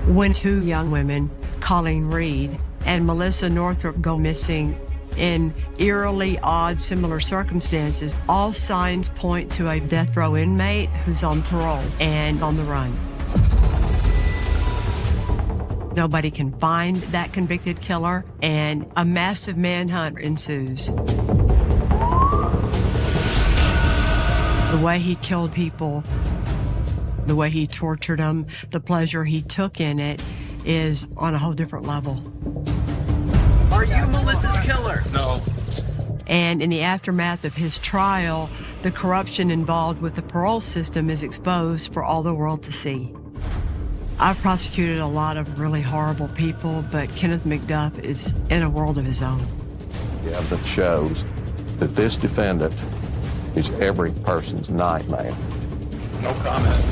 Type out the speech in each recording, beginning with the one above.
When two young women, Colleen Reed and Melissa Northrup, go missing in eerily odd, similar circumstances, all signs point to a death row inmate who's on parole and on the run. Nobody can find that convicted killer, and a massive manhunt ensues. The way he killed people, the way he tortured them, the pleasure he took in it is on a whole different level. Are you Melissa's killer? No. And in the aftermath of his trial, the corruption involved with the parole system is exposed for all the world to see. I've prosecuted a lot of really horrible people, but Kenneth McDuff is in a world of his own. The evidence shows that this defendant is every person's nightmare. No comment.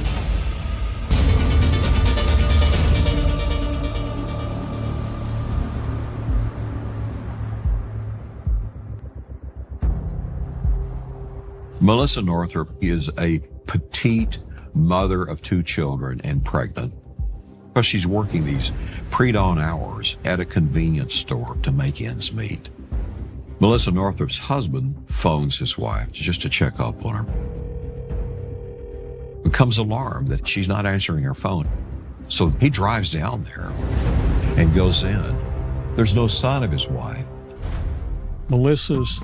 Melissa Northrup is a petite mother of two children and pregnant. But she's working these pre-dawn hours at a convenience store to make ends meet. Melissa Northrup's husband phones his wife just to check up on her. Becomes alarmed that she's not answering her phone. So he drives down there and goes in. There's no sign of his wife. Melissa's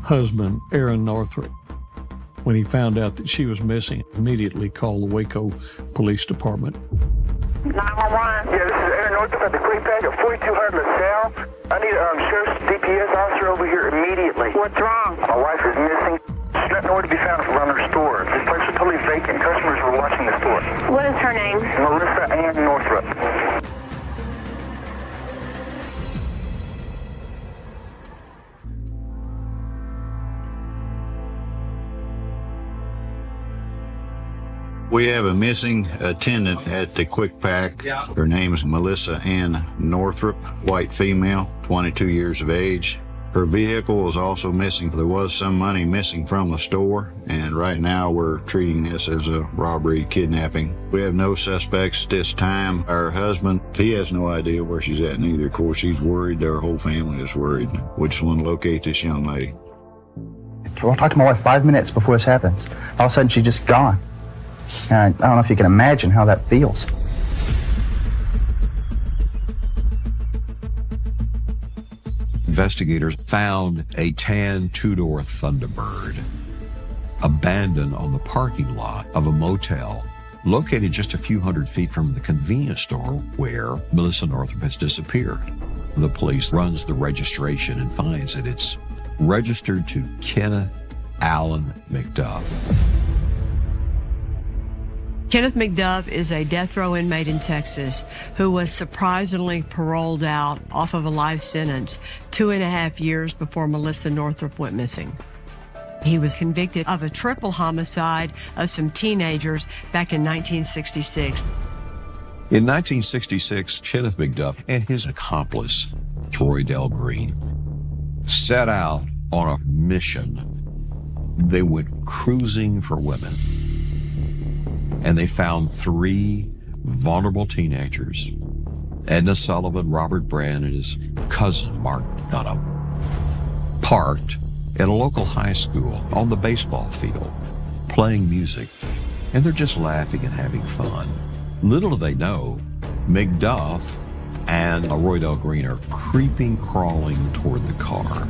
husband, Aaron Northrup, when he found out that she was missing, immediately called the Waco Police Department. 911. Yeah, this is Aaron Northrup at the Quick Pack at 4200 LaSalle. I need a sheriff's DPS officer over here immediately. What's wrong? My wife is missing. She's not nowhere to be found around her store. This place is totally vacant. Customers were watching the store. What is her name? Melissa Ann Northrup. We have a missing attendant at the Quick Pack. Her name is Melissa Ann Northrup, white female, 22 years of age. Her vehicle is also missing. There was some money missing from the store, and right now we're treating this as a robbery kidnapping. We have no suspects at this time. Our husband, he has no idea where she's at neither. Of course, he's worried. Our whole family is worried. We just want to locate this young lady. I talked to my wife 5 minutes before this happens. All of a sudden, she's just gone. And I don't know if you can imagine how that feels. Investigators found a tan two-door Thunderbird abandoned on the parking lot of a motel located just a few hundred feet from the convenience store where Melissa Northrup has disappeared. The police runs the registration and finds that it's registered to Kenneth Allen McDuff. Kenneth McDuff is a death row inmate in Texas who was surprisingly paroled out off of a life sentence 2.5 years before Melissa Northrup went missing. He was convicted of a triple homicide of some teenagers back in 1966. In 1966, Kenneth McDuff and his accomplice, Troy Del Green, set out on a mission. They went cruising for women. And they found 3 vulnerable teenagers, Edna Sullivan, Robert Brand, and his cousin, Mark Dunham, parked at a local high school on the baseball field, playing music, and they're just laughing and having fun. Little do they know, McDuff and Roy Del Green are crawling toward the car.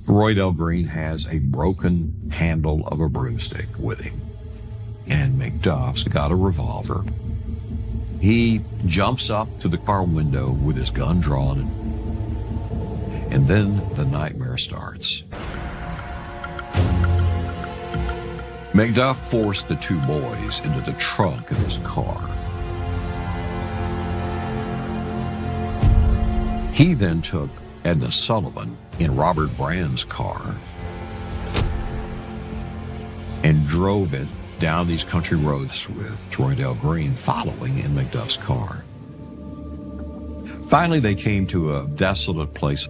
Roy Del Green has a broken handle of a broomstick with him. And McDuff's got a revolver. He jumps up to the car window with his gun drawn, and then the nightmare starts. McDuff forced the 2 boys into the trunk of his car. He then took Edna Sullivan in Robert Brand's car and drove it down these country roads with Troy Del Green following in McDuff's car. Finally, they came to a desolate place.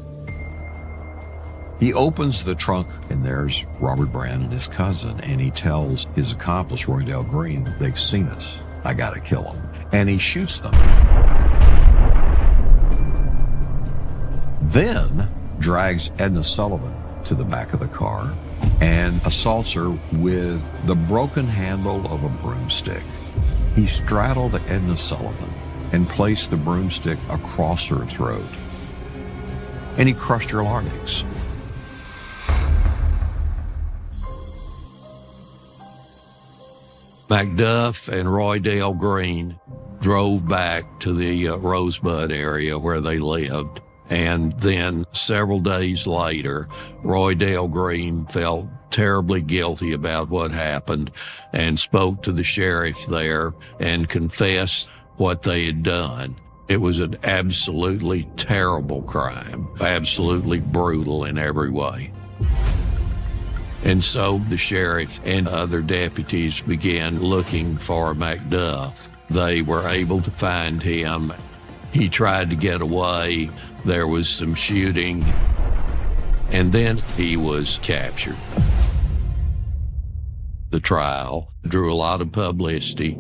He opens the trunk, and there's Robert Brand and his cousin, and he tells his accomplice, Roy Del Green, they've seen us. I gotta kill them. and he shoots them. Then drags Edna Sullivan to the back of the car and assaults her with the broken handle of a broomstick. He straddled Edna Sullivan and placed the broomstick across her throat, and he crushed her larynx. McDuff and Roydale Green drove back to the Rosebud area where they lived. And then several days later, Roydale Green felt terribly guilty about what happened and spoke to the sheriff there and confessed what they had done. It was an absolutely terrible crime, absolutely brutal in every way. And so the sheriff and other deputies began looking for McDuff. They were able to find him. He tried to get away. There was some shooting, and then he was captured. The trial drew a lot of publicity.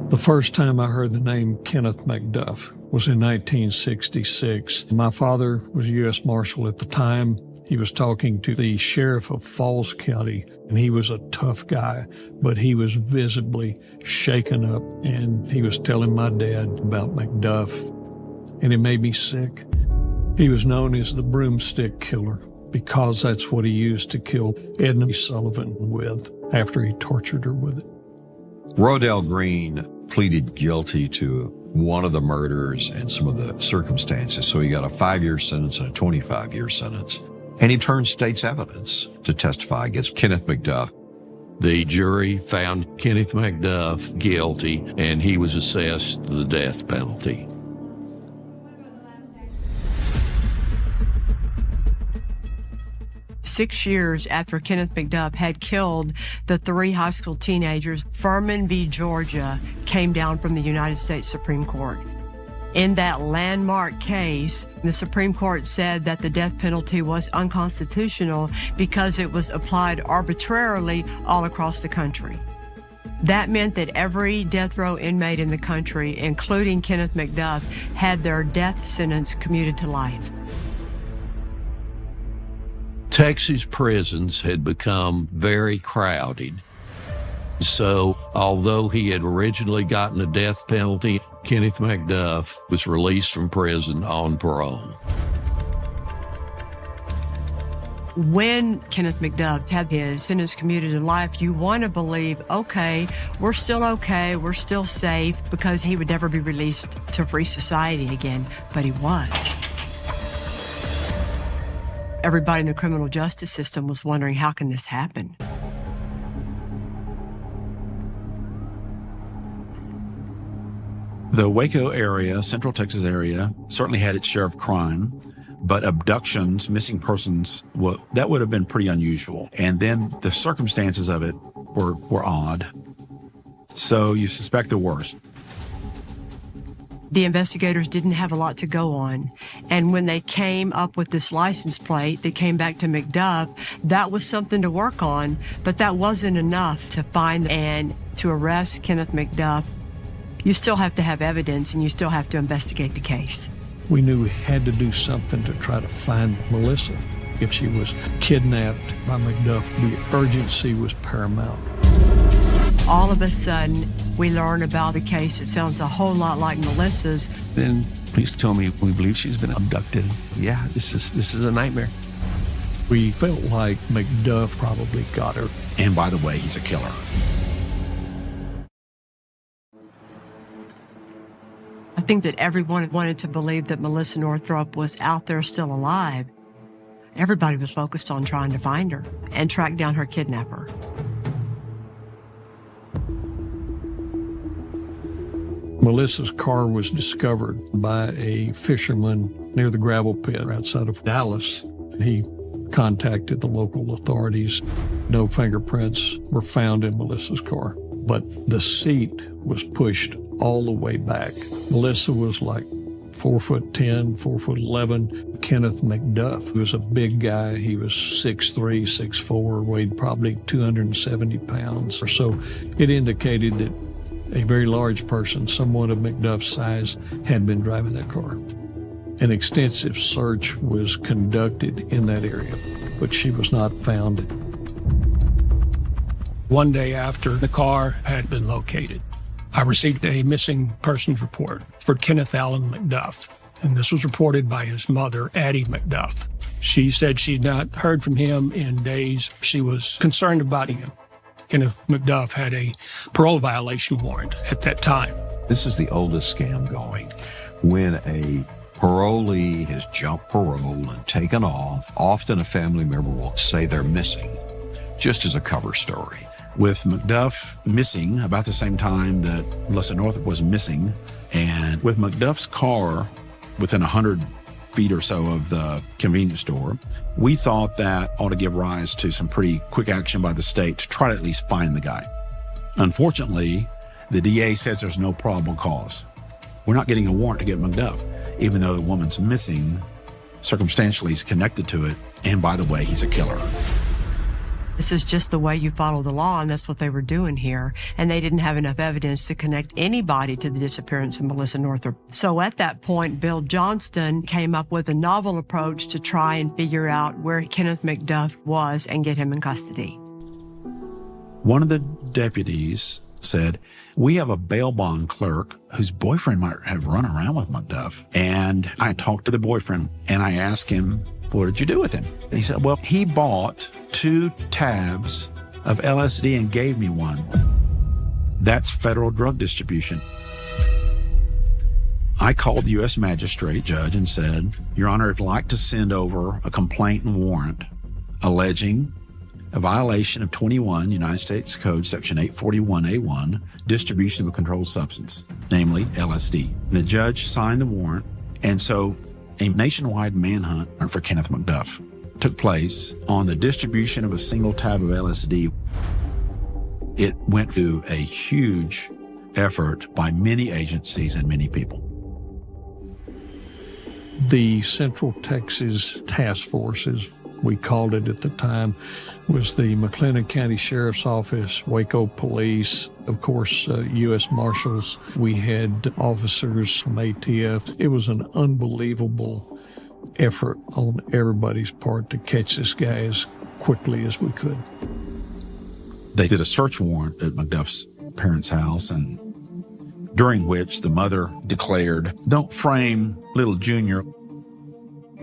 The first time I heard the name Kenneth McDuff was in 1966. My father was U.S. Marshal at the time. He was talking to the sheriff of Falls County, and he was a tough guy, but he was visibly shaken up, and he was telling my dad about McDuff, and it made me sick. He was known as the broomstick killer because that's what he used to kill Edna Sullivan with after he tortured her with it. Roydale Green pleaded guilty to one of the murders and some of the circumstances, so he got a 5-year sentence and a 25-year sentence. And he turned state's evidence to testify against Kenneth McDuff. The jury found Kenneth McDuff guilty, and he was assessed the death penalty. Six years after Kenneth McDuff had killed the 3 high school teenagers, Furman v. Georgia came down from the United States Supreme Court. In that landmark case, the Supreme Court said that the death penalty was unconstitutional because it was applied arbitrarily all across the country. That meant that every death row inmate in the country, including Kenneth McDuff, had their death sentence commuted to life. Texas prisons had become very crowded. So, although he had originally gotten a death penalty, Kenneth McDuff was released from prison on parole. When Kenneth McDuff had his sentence commuted to life, you want to believe, okay, we're still safe, because he would never be released to free society again, but he was. Everybody in the criminal justice system was wondering, how can this happen? The Waco area, Central Texas area, certainly had its share of crime, but abductions, missing persons, that would have been pretty unusual. And then the circumstances of it were odd. So you suspect the worst. The investigators didn't have a lot to go on. And when they came up with this license plate that came back to McDuff, that was something to work on, but that wasn't enough to find and to arrest Kenneth McDuff. You still have to have evidence, and you still have to investigate the case. We knew we had to do something to try to find Melissa. If she was kidnapped by McDuff, the urgency was paramount. All of a sudden, we learn about a case that sounds a whole lot like Melissa's. Then police told me, we believe she's been abducted. Yeah, this is a nightmare. We felt like McDuff probably got her. And by the way, he's a killer. I think that everyone wanted to believe that Melissa Northrup was out there still alive. Everybody was focused on trying to find her and track down her kidnapper. Melissa's car was discovered by a fisherman near the gravel pit outside of Dallas. He contacted the local authorities. No fingerprints were found in Melissa's car, but the seat was pushed all the way back. Melissa was like 4'10", 4'11". Kenneth McDuff was a big guy. He was 6'3", 6'4", weighed probably 270 pounds or so. It indicated that a very large person, someone of McDuff's size, had been driving that car. An extensive search was conducted in that area, but she was not found. One day after the car had been located, I received a missing persons report for Kenneth Allen McDuff, and this was reported by his mother, Addie McDuff. She said she'd not heard from him in days. She was concerned about him. Kenneth McDuff had a parole violation warrant at that time. This is the oldest scam going. When a parolee has jumped parole and taken off, often a family member will say they're missing, just as a cover story. With McDuff missing about the same time that Melissa Northrup was missing, and with McDuff's car within 100 feet or so of the convenience store, we thought that ought to give rise to some pretty quick action by the state to try to at least find the guy. Unfortunately, the DA says there's no probable cause. We're not getting a warrant to get McDuff, even though the woman's missing. Circumstantially, he's connected to it, and by the way, he's a killer. This is just the way you follow the law, and that's what they were doing here. And they didn't have enough evidence to connect anybody to the disappearance of Melissa Northrup. So at that point, Bill Johnston came up with a novel approach to try and figure out where Kenneth McDuff was and get him in custody. One of the deputies said, "We have a bail bond clerk whose boyfriend might have run around with McDuff." And I talked to the boyfriend and I asked him, "What did you do with him?" And he said, "Well, he bought 2 tabs of LSD and gave me one." That's federal drug distribution. I called the U.S. magistrate judge and said, "Your Honor, I'd like to send over a complaint and warrant alleging a violation of 21 United States Code Section 841A1, distribution of a controlled substance, namely LSD." The judge signed the warrant, and so a nationwide manhunt for Kenneth McDuff took place on the distribution of a single tab of LSD. It went through a huge effort by many agencies and many people. The Central Texas Task Force, as we called it at the time, was the McLennan County Sheriff's Office, Waco Police, of course, U.S. Marshals. We had officers from ATF. It was an unbelievable effort on everybody's part to catch this guy as quickly as we could. They did a search warrant at McDuff's parents' house, and during which the mother declared, "Don't frame little Junior."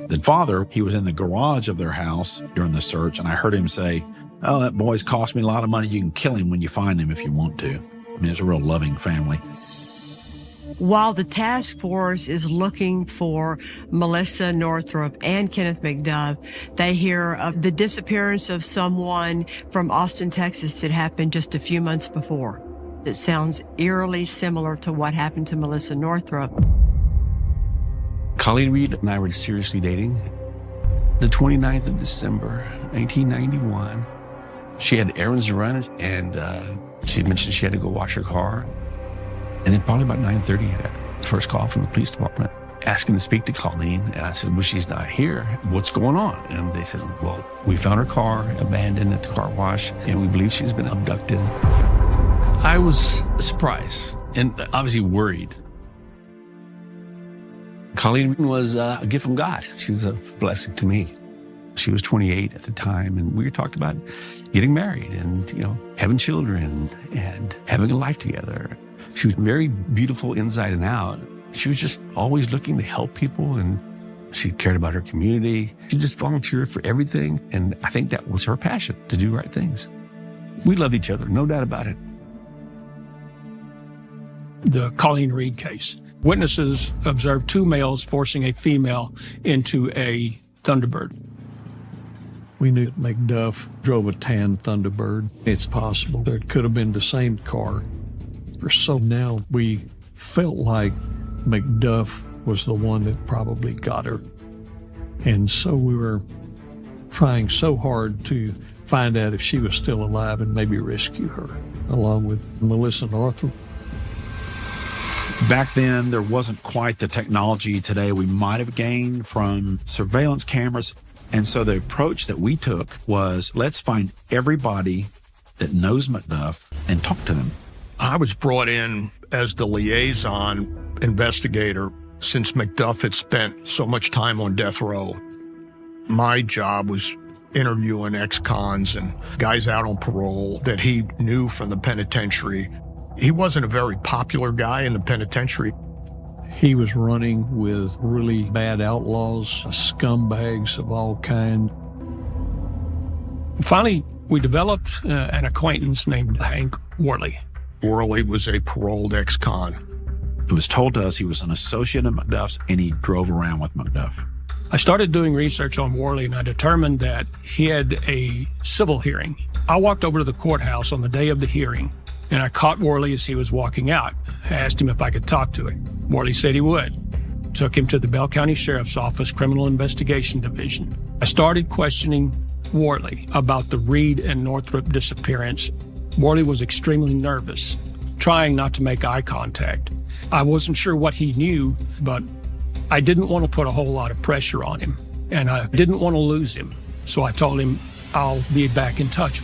The father, he was in the garage of their house during the search, and I heard him say, "Oh, that boy's cost me a lot of money. You can kill him when you find him if you want to." I mean, it's a real loving family. While the task force is looking for Melissa Northrup and Kenneth McDuff, they hear of the disappearance of someone from Austin, Texas that happened just a few months before. It sounds eerily similar to what happened to Melissa Northrup. Colleen Reed and I were seriously dating. The 29th of December, 1991, she had errands to run, and she mentioned she had to go wash her car. And then probably about 9:30, I got the first call from the police department asking to speak to Colleen. And I said, "Well, she's not here. What's going on?" And they said, "Well, we found her car abandoned at the car wash, and we believe she's been abducted." I was surprised and obviously worried. Colleen was a gift from God. She was a blessing to me. She was 28 at the time, and we talked about getting married and, having children and having a life together. She was very beautiful inside and out. She was just always looking to help people, and she cared about her community. She just volunteered for everything, and I think that was her passion, to do right things. We loved each other, no doubt about it. The Colleen Reed case. Witnesses observed 2 males forcing a female into a Thunderbird. We knew that McDuff drove a tan Thunderbird. It's possible that it could have been the same car. So now we felt like McDuff was the one that probably got her. And so we were trying so hard to find out if she was still alive and maybe rescue her, along with Melissa Northrup. Back then, there wasn't quite the technology today we might have gained from surveillance cameras. And so the approach that we took was, let's find everybody that knows McDuff and talk to them. I was brought in as the liaison investigator since McDuff had spent so much time on death row. My job was interviewing ex-cons and guys out on parole that he knew from the penitentiary. He wasn't a very popular guy in the penitentiary. He was running with really bad outlaws, scumbags of all kinds. Finally, we developed an acquaintance named Hank Worley. Worley was a paroled ex-con. It was told to us he was an associate of McDuff's and he drove around with McDuff. I started doing research on Worley and I determined that he had a civil hearing. I walked over to the courthouse on the day of the hearing and I caught Worley as he was walking out. I asked him if I could talk to him. Worley said he would. Took him to the Bell County Sheriff's Office Criminal Investigation Division. I started questioning Worley about the Reed and Northrop disappearance. Worley was extremely nervous, trying not to make eye contact. I wasn't sure what he knew, but I didn't want to put a whole lot of pressure on him, and I didn't want to lose him. So I told him I'll be back in touch.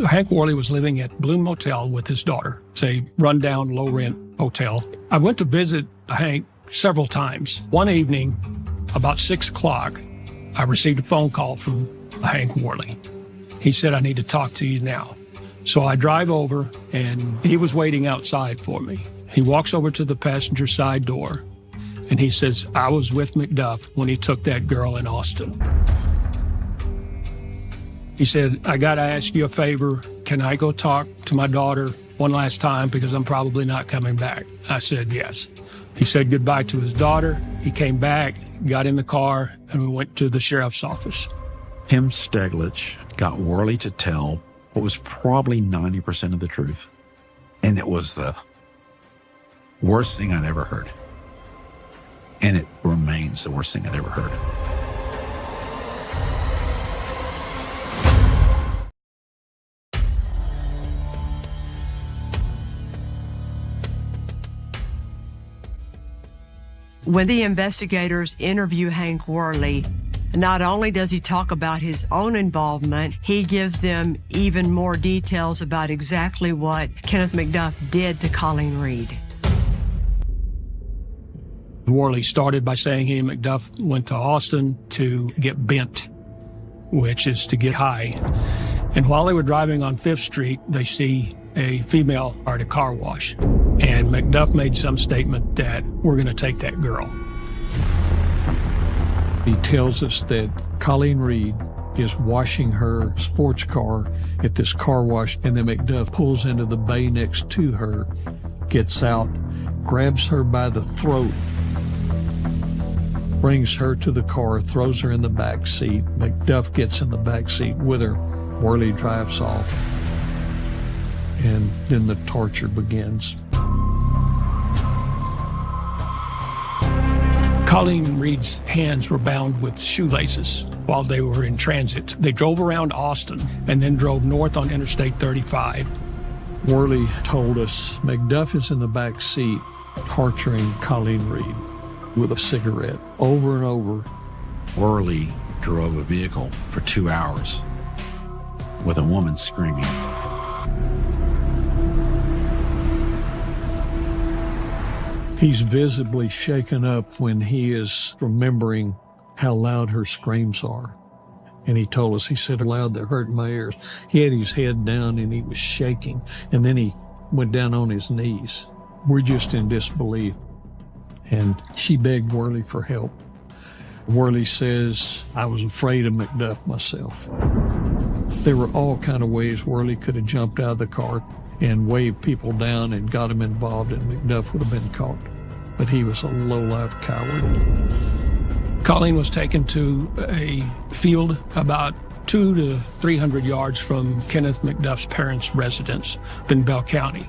Hank Worley was living at Bloom Motel with his daughter. It's a rundown, low-rent hotel. I went to visit Hank several times. One evening, about 6 o'clock, I received a phone call from Hank Worley. He said, "I need to talk to you now." So I drive over, and he was waiting outside for me. He walks over to the passenger side door, and he says, "I was with McDuff when he took that girl in Austin." He said, "I got to ask you a favor. Can I go talk to my daughter one last time because I'm probably not coming back?" I said, "Yes." He said goodbye to his daughter. He came back, got in the car, and we went to the sheriff's office. Tim Steglich got Worley to tell what was probably 90% of the truth. And it was the worst thing I'd ever heard. And it remains the worst thing I'd ever heard. When the investigators interview Hank Worley, not only does he talk about his own involvement, he gives them even more details about exactly what Kenneth McDuff did to Colleen Reed. Worley started by saying he and McDuff went to Austin to get bent, which is to get high. And while they were driving on 5th Street, they see a female at a car wash. And McDuff made some statement that we're going to take that girl. He tells us that Colleen Reed is washing her sports car at this car wash, and then McDuff pulls into the bay next to her, gets out, grabs her by the throat, brings her to the car, throws her in the back seat. McDuff gets in the back seat with her. Worley drives off, and then the torture begins. Colleen Reed's hands were bound with shoelaces while they were in transit. They drove around Austin and then drove north on Interstate 35. Worley told us McDuff is in the back seat torturing Colleen Reed with a cigarette over and over. Worley drove a vehicle for 2 hours with a woman screaming. He's visibly shaken up when he is remembering how loud her screams are. And he told us, he said, loud that hurt my ears. He had his head down and he was shaking. And then he went down on his knees. We're just in disbelief. And she begged Worley for help. Worley says, I was afraid of McDuff myself. There were all kind of ways Worley could have jumped out of the car and waved people down and got them involved, and McDuff would have been caught. But he was a low-life coward. Colleen was taken to a field about 200 to 300 yards from Kenneth McDuff's parents' residence in Bell County.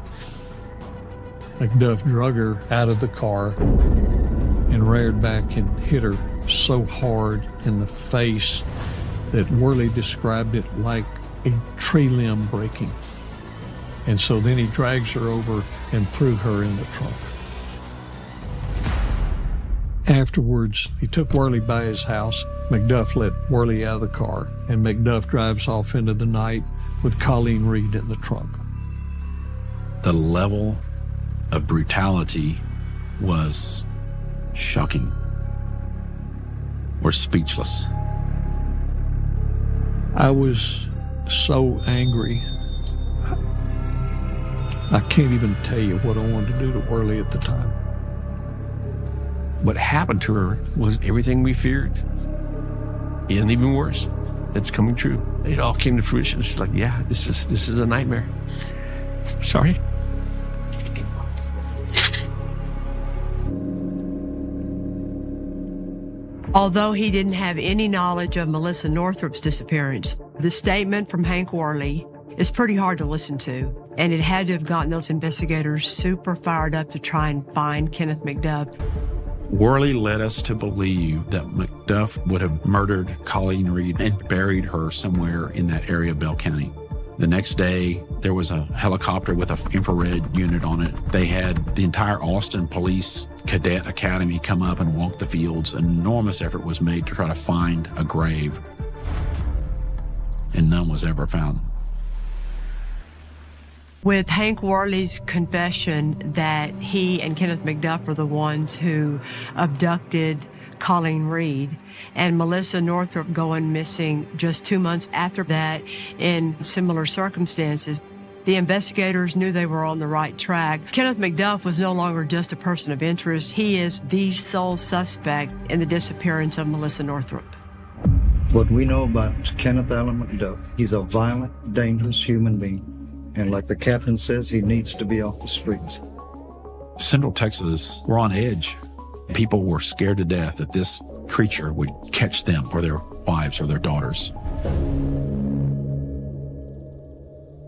McDuff drug her out of the car and reared back and hit her so hard in the face that Worley described it like a tree limb breaking. And so then he drags her over and threw her in the trunk. Afterwards, he took Worley by his house. McDuff let Worley out of the car, and McDuff drives off into the night with Colleen Reed in the trunk. The level of brutality was shocking. We're speechless. I was so angry. I can't even tell you what I wanted to do to Worley at the time. What happened to her was everything we feared, and even worse. It's coming true. It all came to fruition. It's like, yeah, this is a nightmare. Sorry. Although he didn't have any knowledge of Melissa Northrup's disappearance, the statement from Hank Worley is pretty hard to listen to, and it had to have gotten those investigators super fired up to try and find Kenneth McDuff. Worley led us to believe that McDuff would have murdered Colleen Reed and buried her somewhere in that area of Bell County. The next day, there was a helicopter with an infrared unit on it. They had the entire Austin Police Cadet Academy come up and walk the fields. An enormous effort was made to try to find a grave, and none was ever found. With Hank Worley's confession that he and Kenneth McDuff were the ones who abducted Colleen Reed, and Melissa Northrop going missing just 2 months after that in similar circumstances, the investigators knew they were on the right track. Kenneth McDuff was no longer just a person of interest. He is the sole suspect in the disappearance of Melissa Northrop. What we know about Kenneth Allen McDuff, he's a violent, dangerous human being. And like the captain says, he needs to be off the streets. Central Texas were on edge. People were scared to death that this creature would catch them or their wives or their daughters.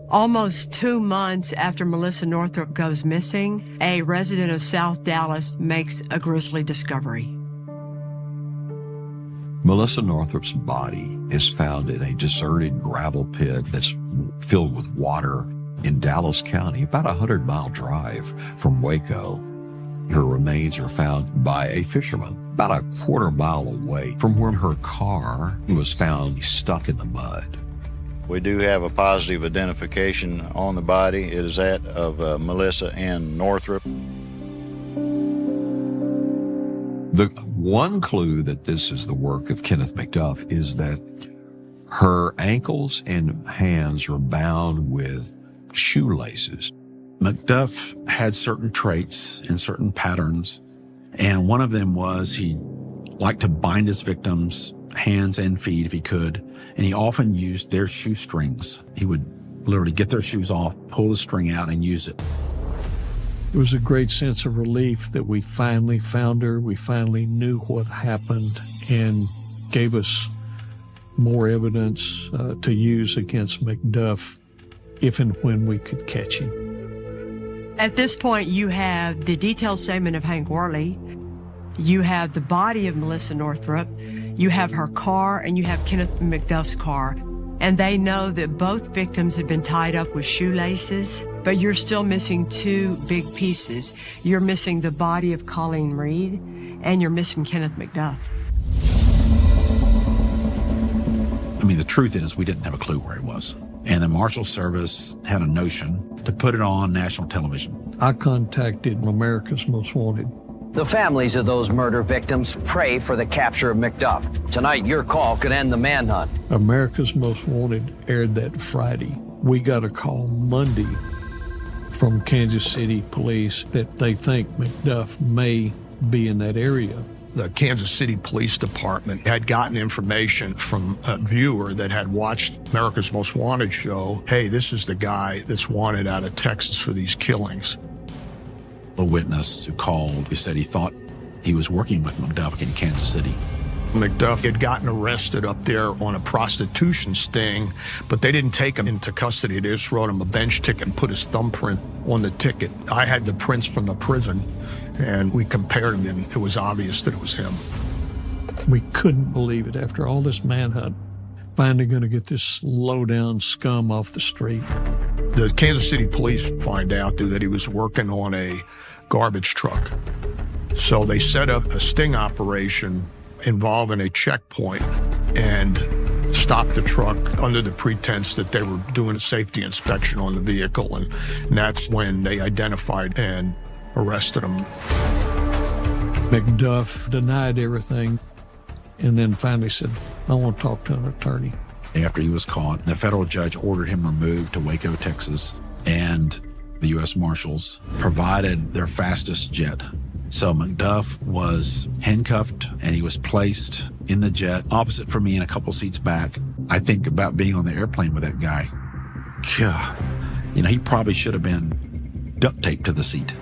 Almost 2 months after Melissa Northrop goes missing, a resident of South Dallas makes a grisly discovery. Melissa Northrop's body is found in a deserted gravel pit that's filled with water in Dallas County, about a 100-mile drive from Waco. Her remains are found by a fisherman about a quarter-mile away from where her car was found stuck in the mud. We do have a positive identification on the body. It is that of Melissa Ann Northrop. The one clue that this is the work of Kenneth McDuff is that her ankles and hands are bound with shoelaces. McDuff had certain traits and certain patterns, and one of them was he liked to bind his victims' hands and feet if he could, and he often used their shoestrings. He would literally get their shoes off, pull the string out, and use it. It was a great sense of relief that we finally found her. We finally knew what happened and gave us more evidence to use against McDuff if and when we could catch him. At this point, you have the detailed statement of Hank Worley, you have the body of Melissa Northrop, you have her car, and you have Kenneth McDuff's car. And they know that both victims had been tied up with shoelaces, but you're still missing two big pieces. You're missing the body of Colleen Reed, and you're missing Kenneth McDuff. I mean, the truth is we didn't have a clue where he was. And the Marshal Service had a notion to put it on national television. I contacted America's Most Wanted. The families of those murder victims pray for the capture of McDuff. Tonight, your call could end the manhunt. America's Most Wanted aired that Friday. We got a call Monday from Kansas City police that they think McDuff may be in that area. The Kansas City Police Department had gotten information from a viewer that had watched America's Most Wanted show. Hey, this is the guy that's wanted out of Texas for these killings. A witness who called, who said he thought he was working with McDuff in Kansas City. McDuff had gotten arrested up there on a prostitution sting, but they didn't take him into custody. They just wrote him a bench ticket and put his thumbprint on the ticket. I had the prints from the prison, and we compared them, and it was obvious that it was him. We couldn't believe it. After all this manhunt, finally going to get this low-down scum off the street. The Kansas City police find out that he was working on a garbage truck. So they set up a sting operation involving a checkpoint, and stopped the truck under the pretense that they were doing a safety inspection on the vehicle, and that's when they identified and arrested him. McDuff denied everything and then finally said, I want to talk to an attorney. After he was caught, the federal judge ordered him removed to Waco, Texas, and the U.S. Marshals provided their fastest jet. So McDuff was handcuffed and he was placed in the jet opposite from me and a couple seats back. I think about being on the airplane with that guy. God, he probably should have been duct taped to the seat.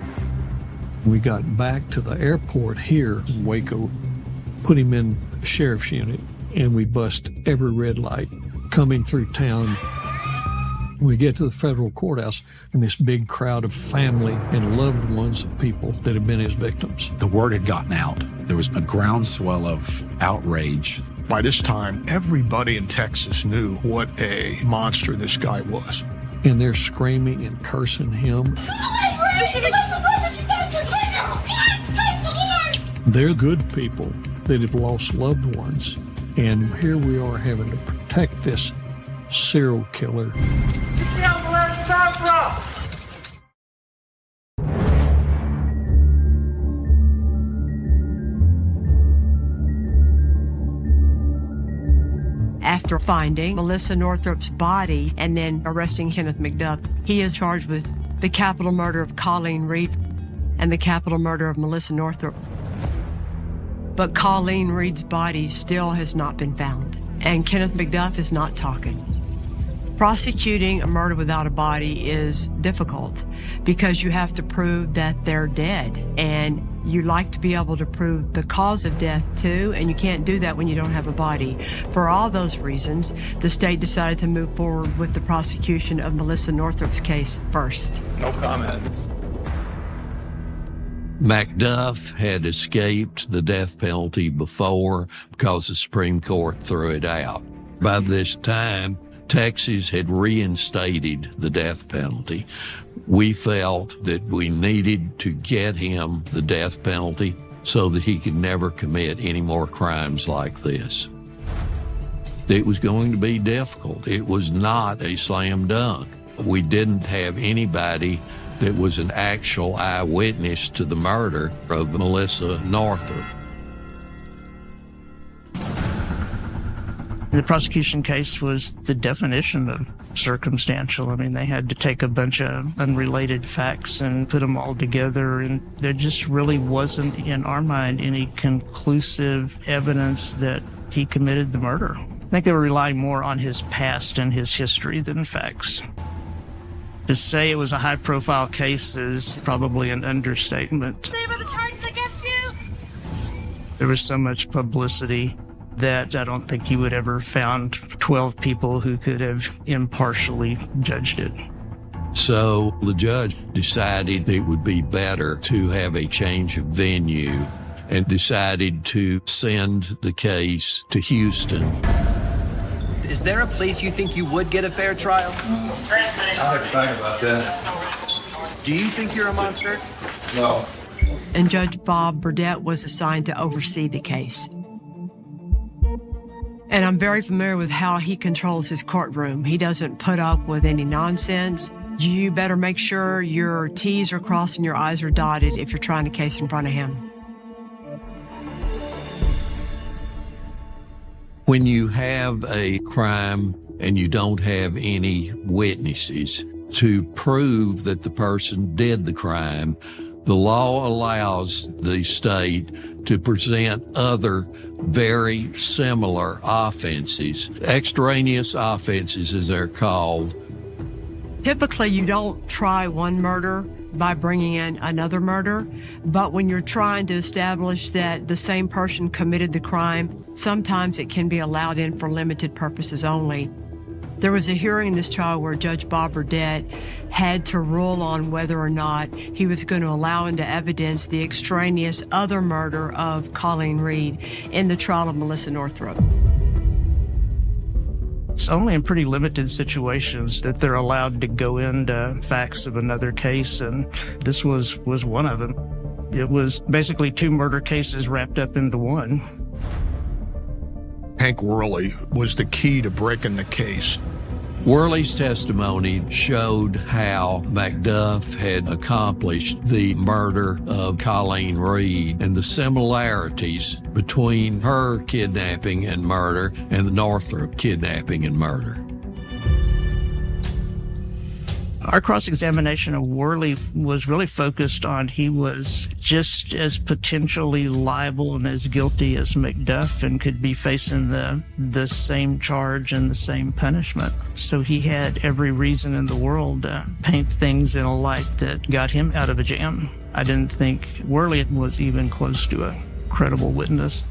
We got back to the airport here in Waco, put him in the sheriff's unit, and we bust every red light coming through town. We get to the federal courthouse, and this big crowd of family and loved ones of people that had been his victims. The word had gotten out. There was a groundswell of outrage. By this time, everybody in Texas knew what a monster this guy was. And they're screaming and cursing him. They're good people that have lost loved ones. And here we are having to protect this serial killer. After finding Melissa Northrup's body and then arresting Kenneth McDuff, he is charged with the capital murder of Colleen Reed and the capital murder of Melissa Northrup. But Colleen Reed's body still has not been found, and Kenneth McDuff is not talking. Prosecuting a murder without a body is difficult because you have to prove that they're dead, and you like to be able to prove the cause of death too, and you can't do that when you don't have a body. For all those reasons, the state decided to move forward with the prosecution of Melissa Northrup's case first. No comment. McDuff had escaped the death penalty before because the Supreme Court threw it out. By this time, Texas had reinstated the death penalty. We felt that we needed to get him the death penalty so that he could never commit any more crimes like this. It was going to be difficult. It was not a slam dunk. We didn't have anybody that was an actual eyewitness to the murder of Melissa Northup. The prosecution case was the definition of circumstantial. I mean, they had to take a bunch of unrelated facts and put them all together, and there just really wasn't, in our mind, any conclusive evidence that he committed the murder. I think they were relying more on his past and his history than facts. To say it was a high-profile case is probably an understatement. There was so much publicity that I don't think you would ever found 12 people who could have impartially judged it. So the judge decided it would be better to have a change of venue and decided to send the case to Houston. Is there a place you think you would get a fair trial? I'll have to think about that. Do you think you're a monster? No. And Judge Bob Burdett was assigned to oversee the case. And I'm very familiar with how he controls his courtroom. He doesn't put up with any nonsense. You better make sure your T's are crossed and your I's are dotted if you're trying a case in front of him. When you have a crime and you don't have any witnesses to prove that the person did the crime, the law allows the state to present other very similar offenses, extraneous offenses as they're called. Typically, you don't try one murder by bringing in another murder, but when you're trying to establish that the same person committed the crime, sometimes it can be allowed in for limited purposes only. There was a hearing in this trial where Judge Bob Burdett had to rule on whether or not he was going to allow into evidence the extraneous other murder of Colleen Reed in the trial of Melissa Northup. It's only in pretty limited situations that they're allowed to go into facts of another case, and this was one of them. It was basically two murder cases wrapped up into one. Hank Worley was the key to breaking the case. Worley's testimony showed how McDuff had accomplished the murder of Colleen Reed and the similarities between her kidnapping and murder and the Northrup kidnapping and murder. Our cross-examination of Worley was really focused on he was just as potentially liable and as guilty as McDuff and could be facing the same charge and the same punishment. So he had every reason in the world to paint things in a light that got him out of a jam. I didn't think Worley was even close to a credible witness.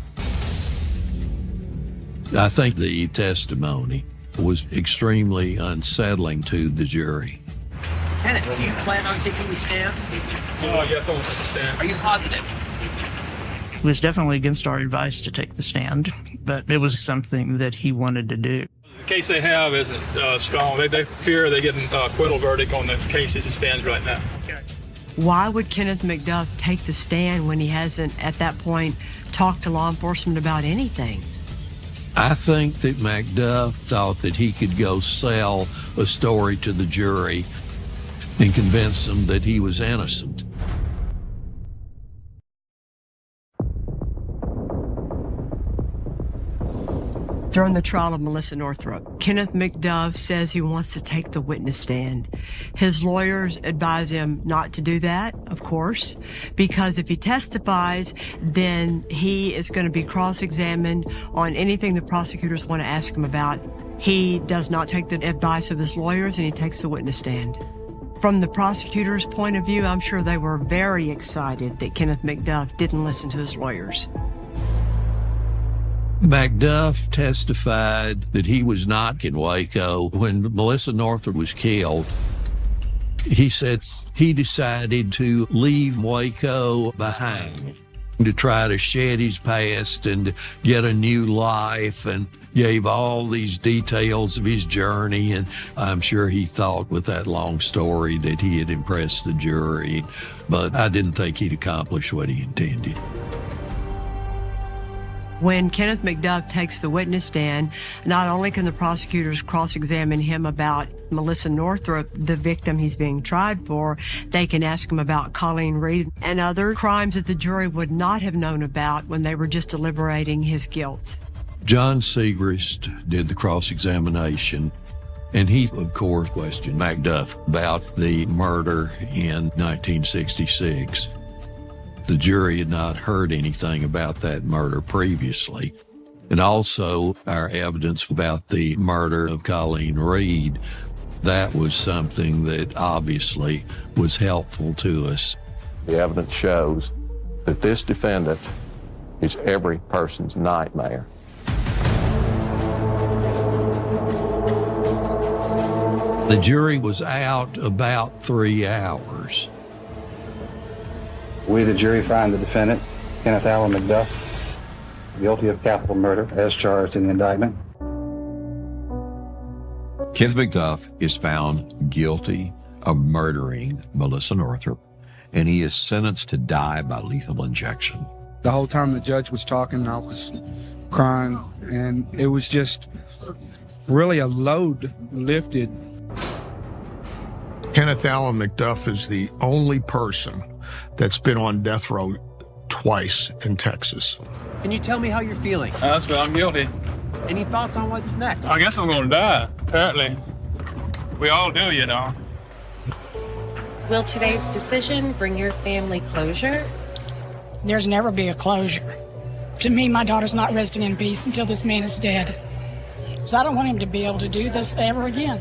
I think the testimony was extremely unsettling to the jury. Kenneth, do you plan on taking the stand? Oh, yes, I will take the stand. Are you positive? It was definitely against our advice to take the stand, but it was something that he wanted to do. The case they have isn't strong. They fear they get an acquittal verdict on the case as it stands right now. Okay. Why would Kenneth McDuff take the stand when he hasn't, at that point, talked to law enforcement about anything? I think that McDuff thought that he could go sell a story to the jury and convince them that he was innocent. During the trial of Melissa Northrup, Kenneth McDuff says he wants to take the witness stand. His lawyers advise him not to do that, of course, because if he testifies, then he is going to be cross-examined on anything the prosecutors want to ask him about. He does not take the advice of his lawyers, and he takes the witness stand. From the prosecutor's point of view, I'm sure they were very excited that Kenneth McDuff didn't listen to his lawyers. McDuff testified that he was not in Waco when Melissa Northrup was killed. He said he decided to leave Waco behind to try to shed his past and get a new life, and gave all these details of his journey. And I'm sure he thought with that long story that he had impressed the jury, but I didn't think he'd accomplished what he intended. When Kenneth McDuff takes the witness stand, not only can the prosecutors cross-examine him about Melissa Northrup, the victim he's being tried for, they can ask him about Colleen Reed and other crimes that the jury would not have known about when they were just deliberating his guilt. John Segrist did the cross-examination, and he, of course, questioned McDuff about the murder in 1966. The jury had not heard anything about that murder previously. And also our evidence about the murder of Colleen Reed, that was something that obviously was helpful to us. The evidence shows that this defendant is every person's nightmare. The jury was out about 3 hours. We, the jury, find the defendant, Kenneth Allen McDuff, guilty of capital murder as charged in the indictment. Kenneth McDuff is found guilty of murdering Melissa Northrup, and he is sentenced to die by lethal injection. The whole time the judge was talking, I was crying, and it was just really a load lifted. Kenneth Allen McDuff is the only person that's been on death row twice in Texas. Can you tell me how you're feeling? That's what I'm guilty. Any thoughts on what's next? I guess I'm going to die, apparently. We all do, you know. Will today's decision bring your family closure? There's never be a closure. To me, my daughter's not resting in peace until this man is dead. Because I don't want him to be able to do this ever again.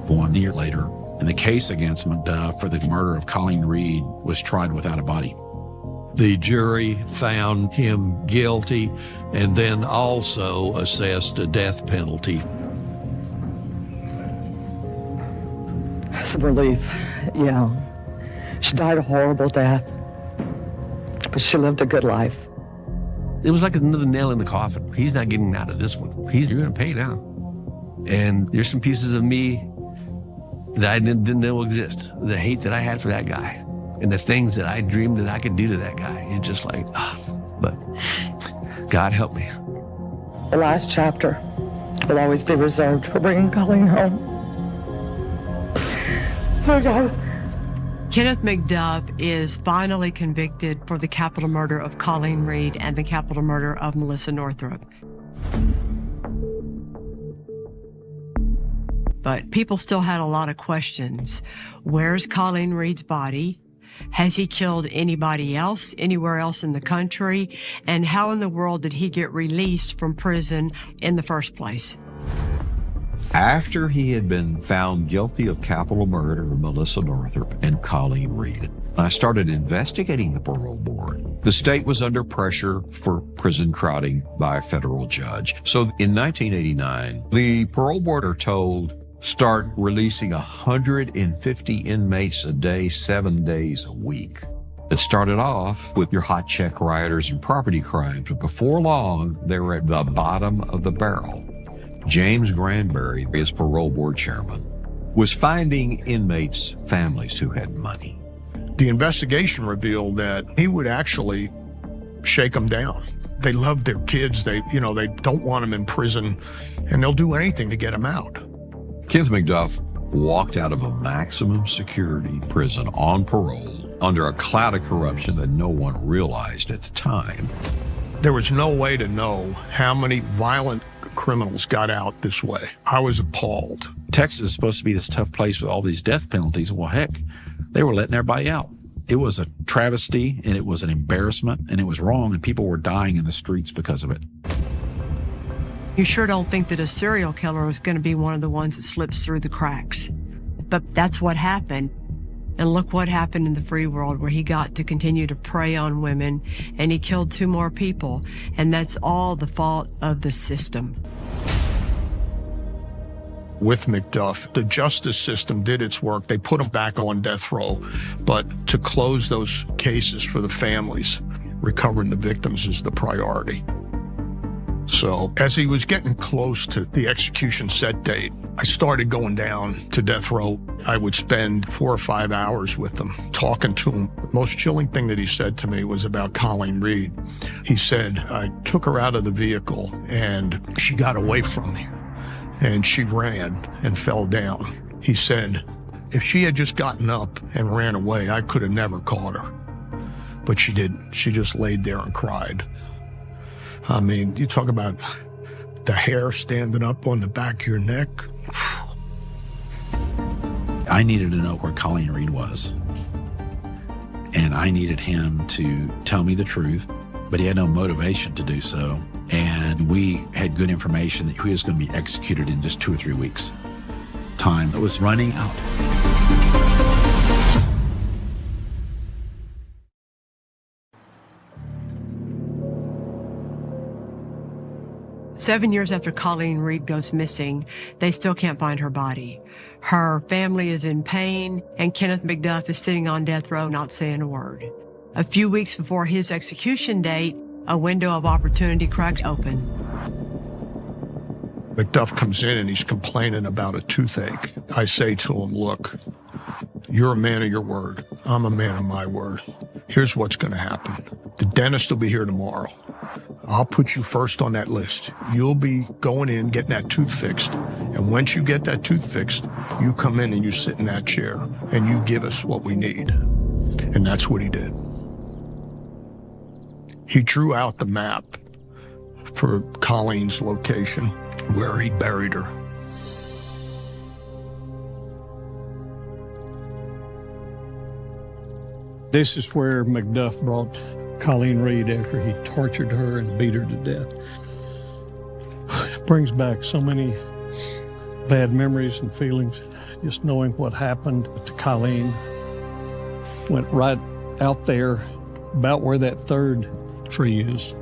1 year later, and the case against McDuff for the murder of Colleen Reed was tried without a body. The jury found him guilty and then also assessed a death penalty. It's a relief, yeah. She died a horrible death, but she lived a good life. It was like another nail in the coffin. He's not getting out of this one. You're going to pay now. And there's some pieces of me that I didn't know exist. The hate that I had for that guy and the things that I dreamed that I could do to that guy. It's just like, but God help me. The last chapter will always be reserved for bringing Colleen home. So, guys. Kenneth McDuff is finally convicted for the capital murder of Colleen Reed and the capital murder of Melissa Northrup. But people still had a lot of questions. Where's Colleen Reed's body? Has he killed anybody else, anywhere else in the country? And how in the world did he get released from prison in the first place? After he had been found guilty of capital murder of Melissa Northrup and Colleen Reed, I started investigating the parole board. The state was under pressure for prison crowding by a federal judge. So in 1989, the parole board are told, start releasing 150 inmates a day, 7 days a week. It started off with your hot check rioters and property crimes, but before long, they were at the bottom of the barrel. James Granberry, as parole board chairman, was finding inmates' families who had money. The investigation revealed that he would actually shake them down. They love their kids. They don't want them in prison, and they'll do anything to get them out. Kenneth McDuff walked out of a maximum security prison on parole under a cloud of corruption that no one realized at the time. There was no way to know how many violent criminals got out this way. I was appalled. Texas is supposed to be this tough place with all these death penalties. Well, heck, they were letting everybody out. It was a travesty, and it was an embarrassment, and it was wrong, and people were dying in the streets because of it. You sure don't think that a serial killer is going to be one of the ones that slips through the cracks. But that's what happened. And look what happened in the free world, where he got to continue to prey on women, and he killed 2 more people. And that's all the fault of the system. With McDuff, the justice system did its work. They put him back on death row. But to close those cases for the families, recovering the victims is the priority. So as he was getting close to the execution set date, I started going down to death row. I would spend 4 or 5 hours with him, talking to him. The most chilling thing that he said to me was about Colleen Reed. He said, I took her out of the vehicle and she got away from me and she ran and fell down. He said, if she had just gotten up and ran away, I could have never caught her. But she didn't. She just laid there and cried. I mean, you talk about the hair standing up on the back of your neck. I needed to know where Colleen Reed was. And I needed him to tell me the truth, but he had no motivation to do so. And we had good information that he was going to be executed in just 2 or 3 weeks. Time was running out. Seven years after Colleen Reed goes missing, they still can't find her body. Her family is in pain, and Kenneth McDuff is sitting on death row not saying a word. A few weeks before his execution date, a window of opportunity cracks open. McDuff comes in and he's complaining about a toothache. I say to him, look, you're a man of your word. I'm a man of my word. Here's what's going to happen. The dentist will be here tomorrow. I'll put you first on that list. You'll be going in, getting that tooth fixed. And once you get that tooth fixed, you come in and you sit in that chair and you give us what we need. And that's what he did. He drew out the map for Colleen's location, where he buried her. This is where McDuff brought Colleen Reed after he tortured her and beat her to death. It brings back so many bad memories and feelings. Just knowing what happened to Colleen. Went right out there, about where that third tree is.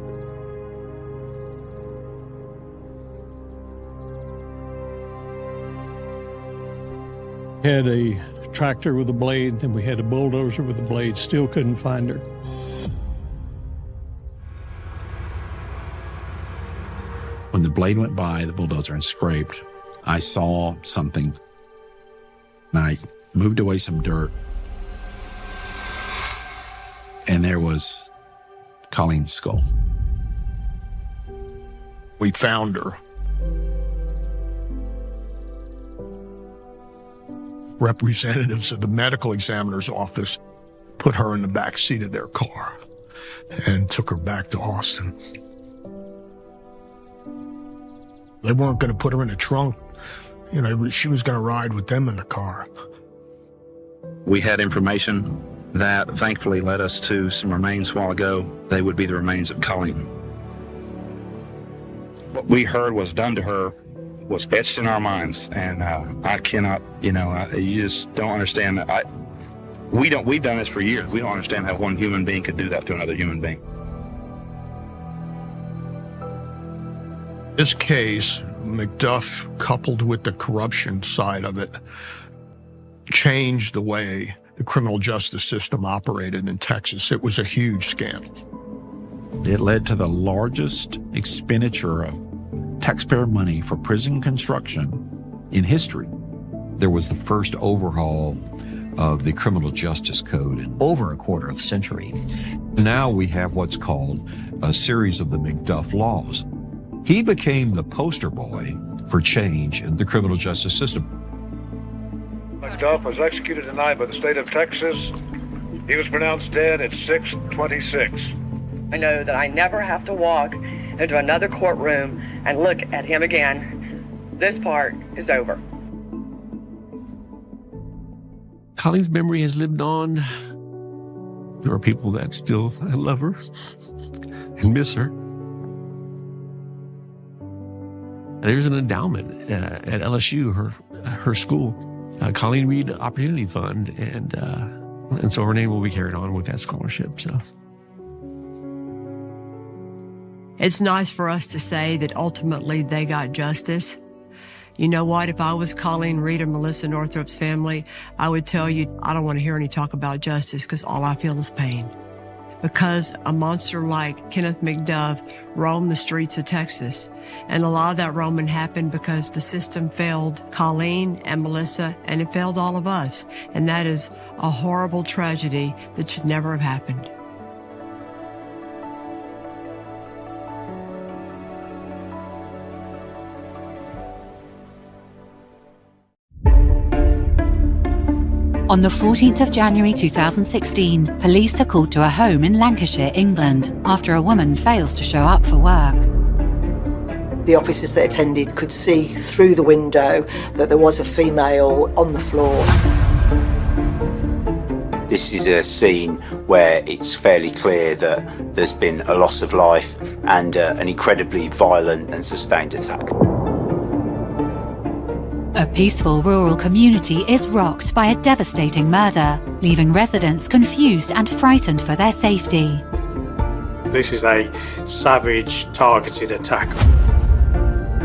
Had a tractor with a blade, and we had a bulldozer with a blade. Still couldn't find her. When the blade went by, the bulldozer, and scraped, I saw something, and I moved away some dirt. there was Colleen's skull. We found her. Representatives of the medical examiner's office put her in the back seat of their car and took her back to Austin. They weren't going to put her in a trunk. You know, she was going to ride with them in the car. We had information that thankfully led us to some remains a while ago. They would be the remains of Colleen. What we heard was done to her was etched in our minds, and I cannot, you just don't understand that. We've done this for years. We don't understand how one human being could do that to another human being. This case, McDuff, coupled with the corruption side of it, changed the way the criminal justice system operated in Texas. It was a huge scandal. It led to the largest expenditure of taxpayer money for prison construction in history. There was the first overhaul of the criminal justice code in over a quarter of a century. Now we have what's called a series of the McDuff laws. He became the poster boy for change in the criminal justice system. McDuff was executed tonight by the state of Texas. He was pronounced dead at 6:26. I know that I never have to walk into another courtroom and look at him again. This part is over. Colleen's memory has lived on. There are people that still love her and miss her. There's an endowment at LSU, her school, Colleen Reed Opportunity Fund, and so her name will be carried on with that scholarship. So it's nice for us to say that ultimately they got justice. You know what? If I was Colleen Reed or Melissa Northrup's family, I would tell you I don't want to hear any talk about justice because all I feel is pain. Because a monster like Kenneth McDuff roamed the streets of Texas. And a lot of that roaming happened because the system failed Colleen and Melissa, and it failed all of us. And that is a horrible tragedy that should never have happened. On the 14th of January 2016, police are called to a home in Lancashire, England, after a woman fails to show up for work. The officers that attended could see through the window that there was a female on the floor. This is a scene where it's fairly clear that there's been a loss of life and an incredibly violent and sustained attack. A peaceful rural community is rocked by a devastating murder, leaving residents confused and frightened for their safety. This is a savage, targeted attack.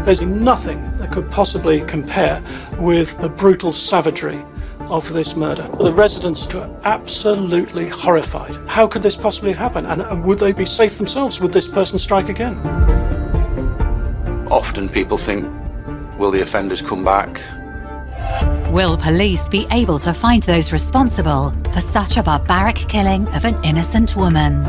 There's nothing that could possibly compare with the brutal savagery of this murder. The residents were absolutely horrified. How could this possibly have happened? And would they be safe themselves? Would this person strike again? Often people think, will the offenders come back? Will police be able to find those responsible for such a barbaric killing of an innocent woman?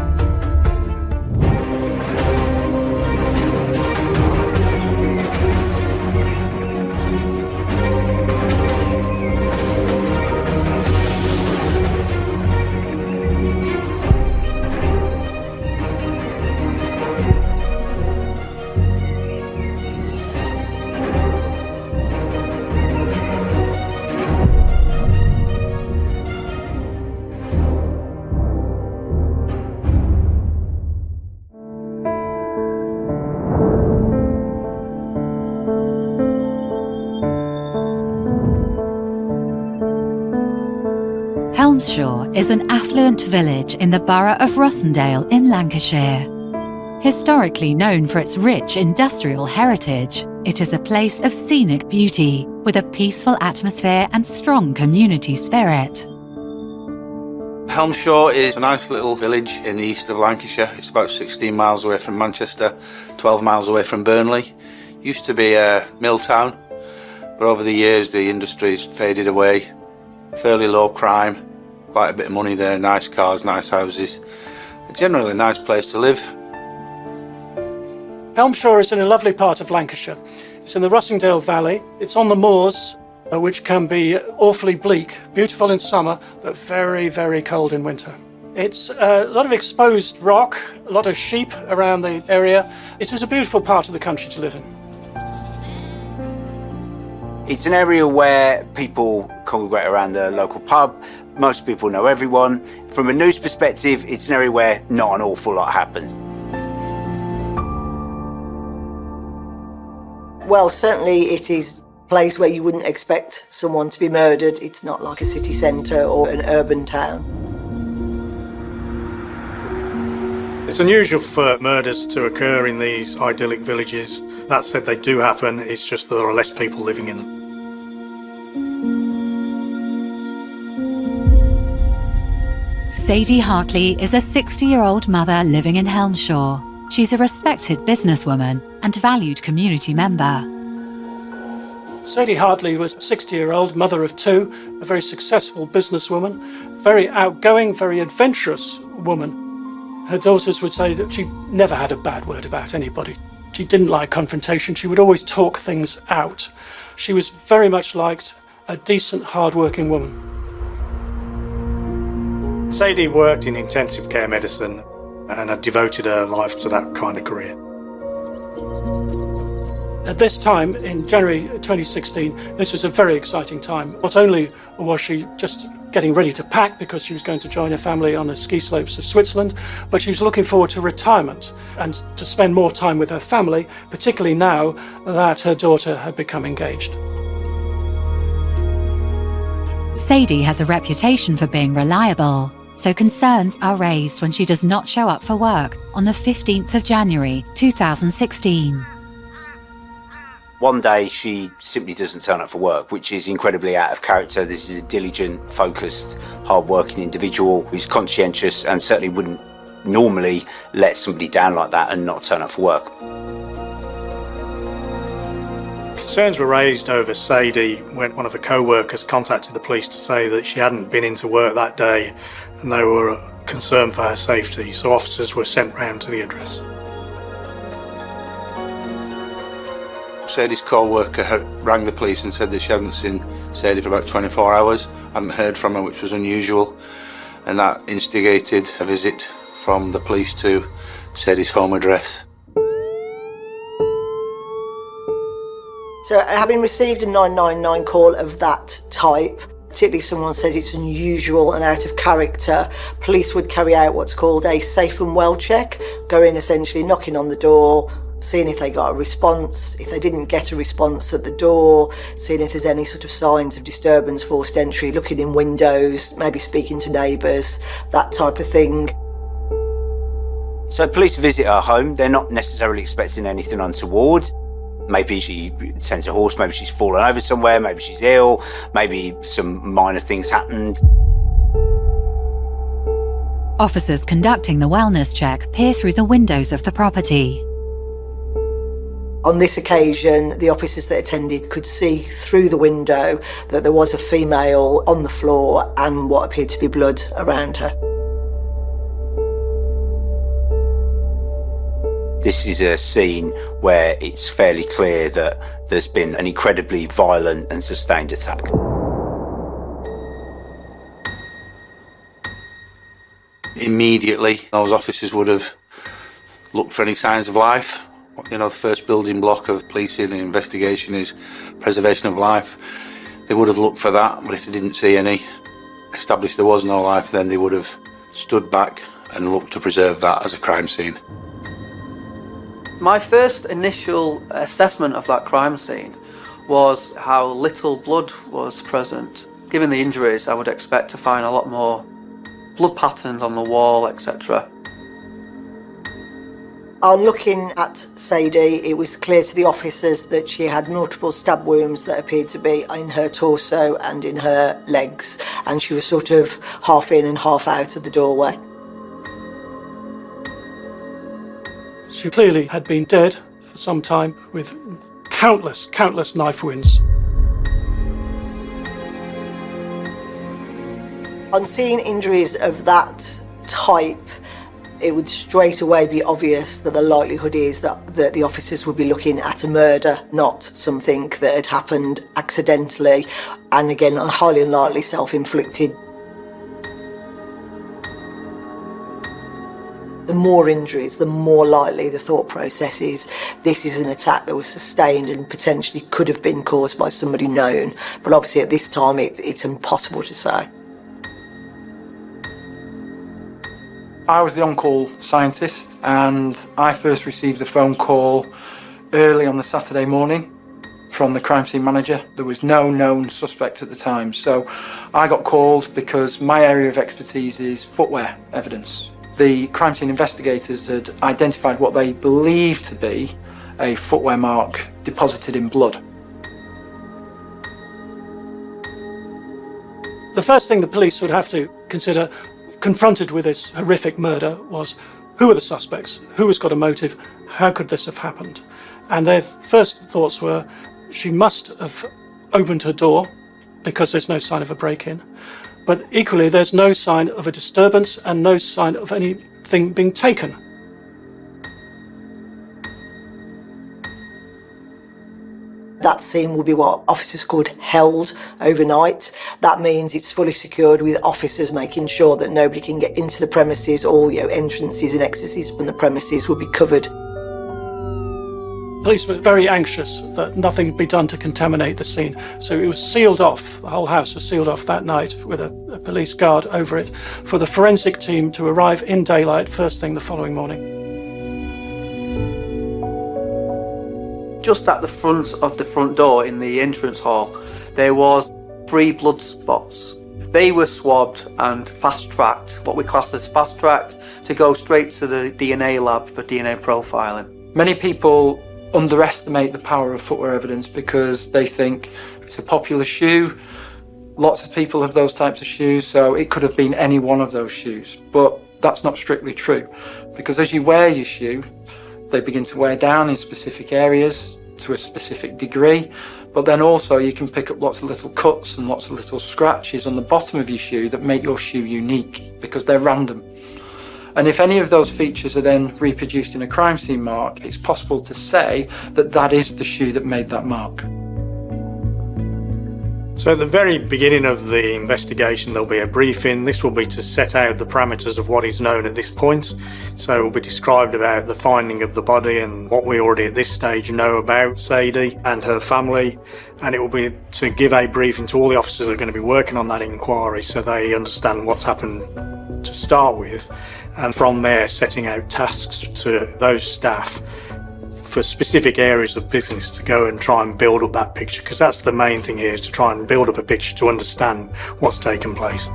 Helmshaw is an affluent village in the borough of Rossendale in Lancashire. Historically known for its rich industrial heritage, it is a place of scenic beauty with a peaceful atmosphere and strong community spirit. Helmshaw is a nice little village in the east of Lancashire. It's about 16 miles away from Manchester, 12 miles away from Burnley. Used to be a mill town, but over the years the industry's faded away. Fairly low crime, quite a bit of money there, nice cars, nice houses. Generally a nice place to live. Elmshaw is in a lovely part of Lancashire. It's in the Rossingdale Valley. It's on the moors, which can be awfully bleak, beautiful in summer, but very, very cold in winter. It's a lot of exposed rock, a lot of sheep around the area. It is a beautiful part of the country to live in. It's an area where people congregate around the local pub. Most people know everyone. From a news perspective, it's an area where not an awful lot happens. Well, certainly it is a place where you wouldn't expect someone to be murdered. It's not like a city centre or an urban town. It's unusual for murders to occur in these idyllic villages. That said, they do happen. It's just that there are less people living in them. Sadie Hartley is a 60-year-old mother living in Helmshaw. She's a respected businesswoman and valued community member. Sadie Hartley was a 60-year-old mother of two, a very successful businesswoman, very outgoing, very adventurous woman. Her daughters would say that she never had a bad word about anybody. She didn't like confrontation. She would always talk things out. She was very much liked, a decent, hard-working woman. Sadie worked in intensive care medicine and had devoted her life to that kind of career. At this time, in January 2016, this was a very exciting time. Not only was she just getting ready to pack because she was going to join her family on the ski slopes of Switzerland, but she was looking forward to retirement and to spend more time with her family, particularly now that her daughter had become engaged. Sadie has a reputation for being reliable, so concerns are raised when she does not show up for work on the 15th of January 2016. One day she simply doesn't turn up for work, which is incredibly out of character. This is a diligent, focused, hard-working individual who's conscientious and certainly wouldn't normally let somebody down like that and not turn up for work. Concerns were raised over Sadie when one of her co-workers contacted the police to say that she hadn't been into work that day and they were concerned for her safety, so officers were sent round to the address. Sadie's co-worker rang the police and said that she hadn't seen Sadie for about 24 hours, hadn't heard from her, which was unusual, and that instigated a visit from the police to Sadie's home address. So having received a 999 call of that type, particularly if someone says it's unusual and out of character, police would carry out what's called a safe and well check, go in essentially knocking on the door, seeing if they got a response. If they didn't get a response at the door, seeing if there's any sort of signs of disturbance, forced entry, looking in windows, maybe speaking to neighbours, that type of thing. So police visit her home. They're not necessarily expecting anything untoward. Maybe she tends a horse, maybe she's fallen over somewhere, maybe she's ill, maybe some minor things happened. Officers conducting the wellness check peer through the windows of the property. On this occasion, the officers that attended could see through the window that there was a female on the floor and what appeared to be blood around her. This is a scene where it's fairly clear that there's been an incredibly violent and sustained attack. Immediately, those officers would have looked for any signs of life. You know, the first building block of policing and investigation is preservation of life. They would have looked for that, but if they didn't see any, established there was no life, then they would have stood back and looked to preserve that as a crime scene. My first initial assessment of that crime scene was how little blood was present. Given the injuries, I would expect to find a lot more blood patterns on the wall, etc. On looking at Sadie, it was clear to the officers that she had multiple stab wounds that appeared to be in her torso and in her legs, and she was sort of half in and half out of the doorway. She clearly had been dead for some time with countless knife wounds. On seeing injuries of that type, it would straight away be obvious that the likelihood is that the officers would be looking at a murder, not something that had happened accidentally, and again, highly unlikely self-inflicted. The more injuries, the more likely the thought process is this is an attack that was sustained and potentially could have been caused by somebody known. But obviously at this time it's impossible to say. I was the on-call scientist, and I first received a phone call early on the Saturday morning from the crime scene manager. There was no known suspect at the time, so I got called because my area of expertise is footwear evidence. The crime scene investigators had identified what they believed to be a footwear mark deposited in blood. The first thing the police would have to consider, confronted with this horrific murder, was who are the suspects, who has got a motive, how could this have happened? And their first thoughts were she must have opened her door because there's no sign of a break-in. But equally, there's no sign of a disturbance and no sign of anything being taken. That scene will be what officers called held overnight. That means it's fully secured with officers making sure that nobody can get into the premises, or entrances and exits from the premises will be covered. Police were very anxious that nothing be done to contaminate the scene, so it was sealed off. The whole house was sealed off that night with a police guard over it for the forensic team to arrive in daylight first thing the following morning. Just at the front of the front door in the entrance hall, there was 3 blood spots. They were swabbed and fast-tracked, what we class as fast-tracked, to go straight to the DNA lab for DNA profiling. Many people underestimate the power of footwear evidence because they think it's a popular shoe. Lots of people have those types of shoes, so it could have been any one of those shoes. But that's not strictly true, because as you wear your shoe, they begin to wear down in specific areas to a specific degree, but then also you can pick up lots of little cuts and lots of little scratches on the bottom of your shoe that make your shoe unique because they're random. And if any of those features are then reproduced in a crime scene mark, it's possible to say that that is the shoe that made that mark. So at the very beginning of the investigation, there'll be a briefing. This will be to set out the parameters of what is known at this point. So it will be described about the finding of the body and what we already at this stage know about Sadie and her family. And it will be to give a briefing to all the officers that are going to be working on that inquiry so they understand what's happened to start with. And from there, setting out tasks to those staff for specific areas of business to go and try and build up that picture, because that's the main thing here, is to try and build up a picture to understand what's taken place.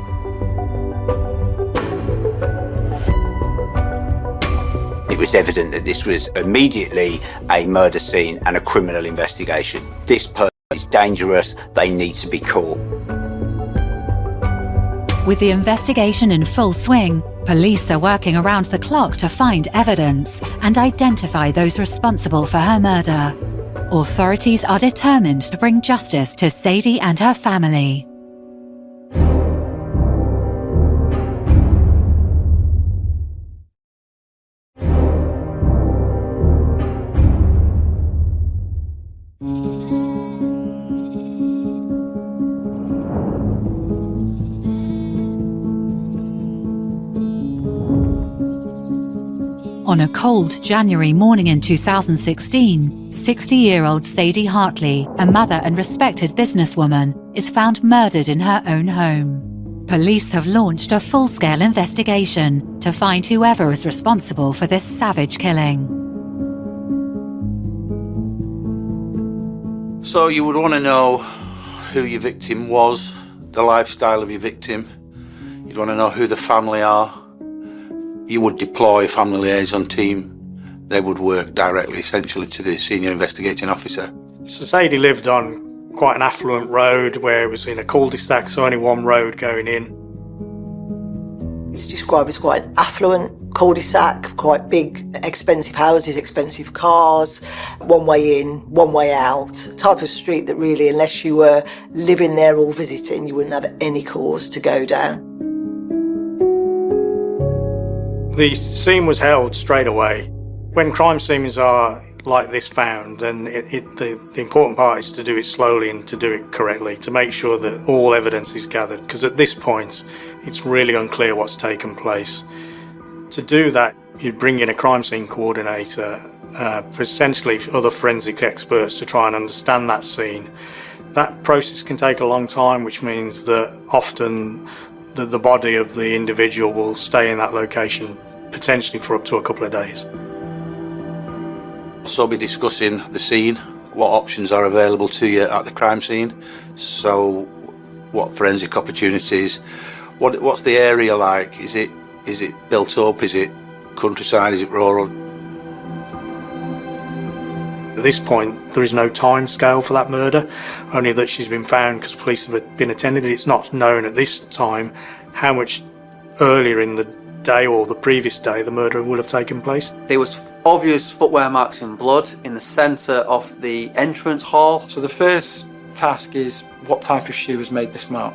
It was evident that this was immediately a murder scene and a criminal investigation. This person is dangerous, they need to be caught. With the investigation in full swing, police are working around the clock to find evidence and identify those responsible for her murder. Authorities are determined to bring justice to Sadie and her family. On a cold January morning in 2016, 60-year-old Sadie Hartley, a mother and respected businesswoman, is found murdered in her own home. Police have launched a full-scale investigation to find whoever is responsible for this savage killing. So you would want to know who your victim was, the lifestyle of your victim. You'd want to know who the family are. You would deploy a family liaison team. They would work directly, essentially, to the senior investigating officer. So Sadie lived on quite an affluent road where it was in a cul-de-sac, so only one road going in. It's described as quite an affluent cul-de-sac, quite big, expensive houses, expensive cars, one way in, one way out. Type of street that really, unless you were living there or visiting, you wouldn't have any cause to go down. The scene was held straight away. When crime scenes are like this found, then the important part is to do it slowly and to do it correctly, to make sure that all evidence is gathered, because at this point it's really unclear what's taken place. To do that, you'd bring in a crime scene coordinator, essentially other forensic experts, to try and understand that scene. That process can take a long time, which means that often the body of the individual will stay in that location potentially for up to a couple of days. So we'll be discussing the scene, what options are available to you at the crime scene, so what forensic opportunities, what's the area like, is it built up, is it countryside, is it rural? At this point, there is no time scale for that murder, only that she's been found because police have been attended. It's not known at this time how much earlier in the day or the previous day the murder will have taken place. There was obvious footwear marks in blood in the centre of the entrance hall. So the first task is what type of shoe has made this mark.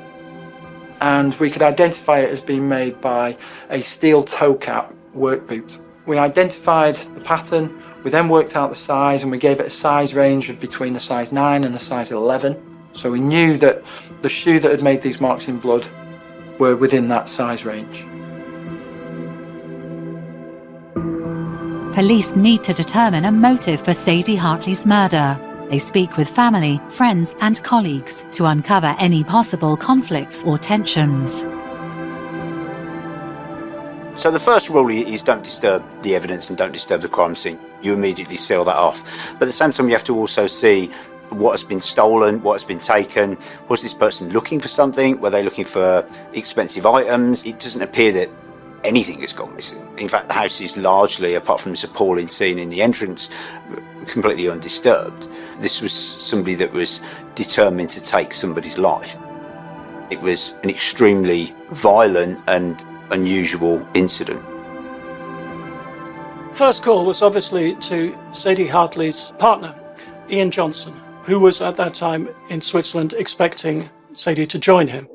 And we could identify it as being made by a steel toe cap work boot. We identified the pattern, we then worked out the size, and we gave it a size range of between a size 9 and a size 11. So we knew that the shoe that had made these marks in blood were within that size range. Police need to determine a motive for Sadie Hartley's murder. They speak with family, friends, and colleagues to uncover any possible conflicts or tensions. So the first rule is don't disturb the evidence and don't disturb the crime scene. You immediately seal that off. But at the same time, you have to also see what has been stolen, what has been taken. Was this person looking for something? Were they looking for expensive items? It doesn't appear that anything has gone missing. In fact, the house is largely, apart from this appalling scene in the entrance, completely undisturbed. This was somebody that was determined to take somebody's life. It was an extremely violent and unusual incident. First call was obviously to Sadie Hartley's partner, Ian Johnson, who was at that time in Switzerland expecting Sadie to join him.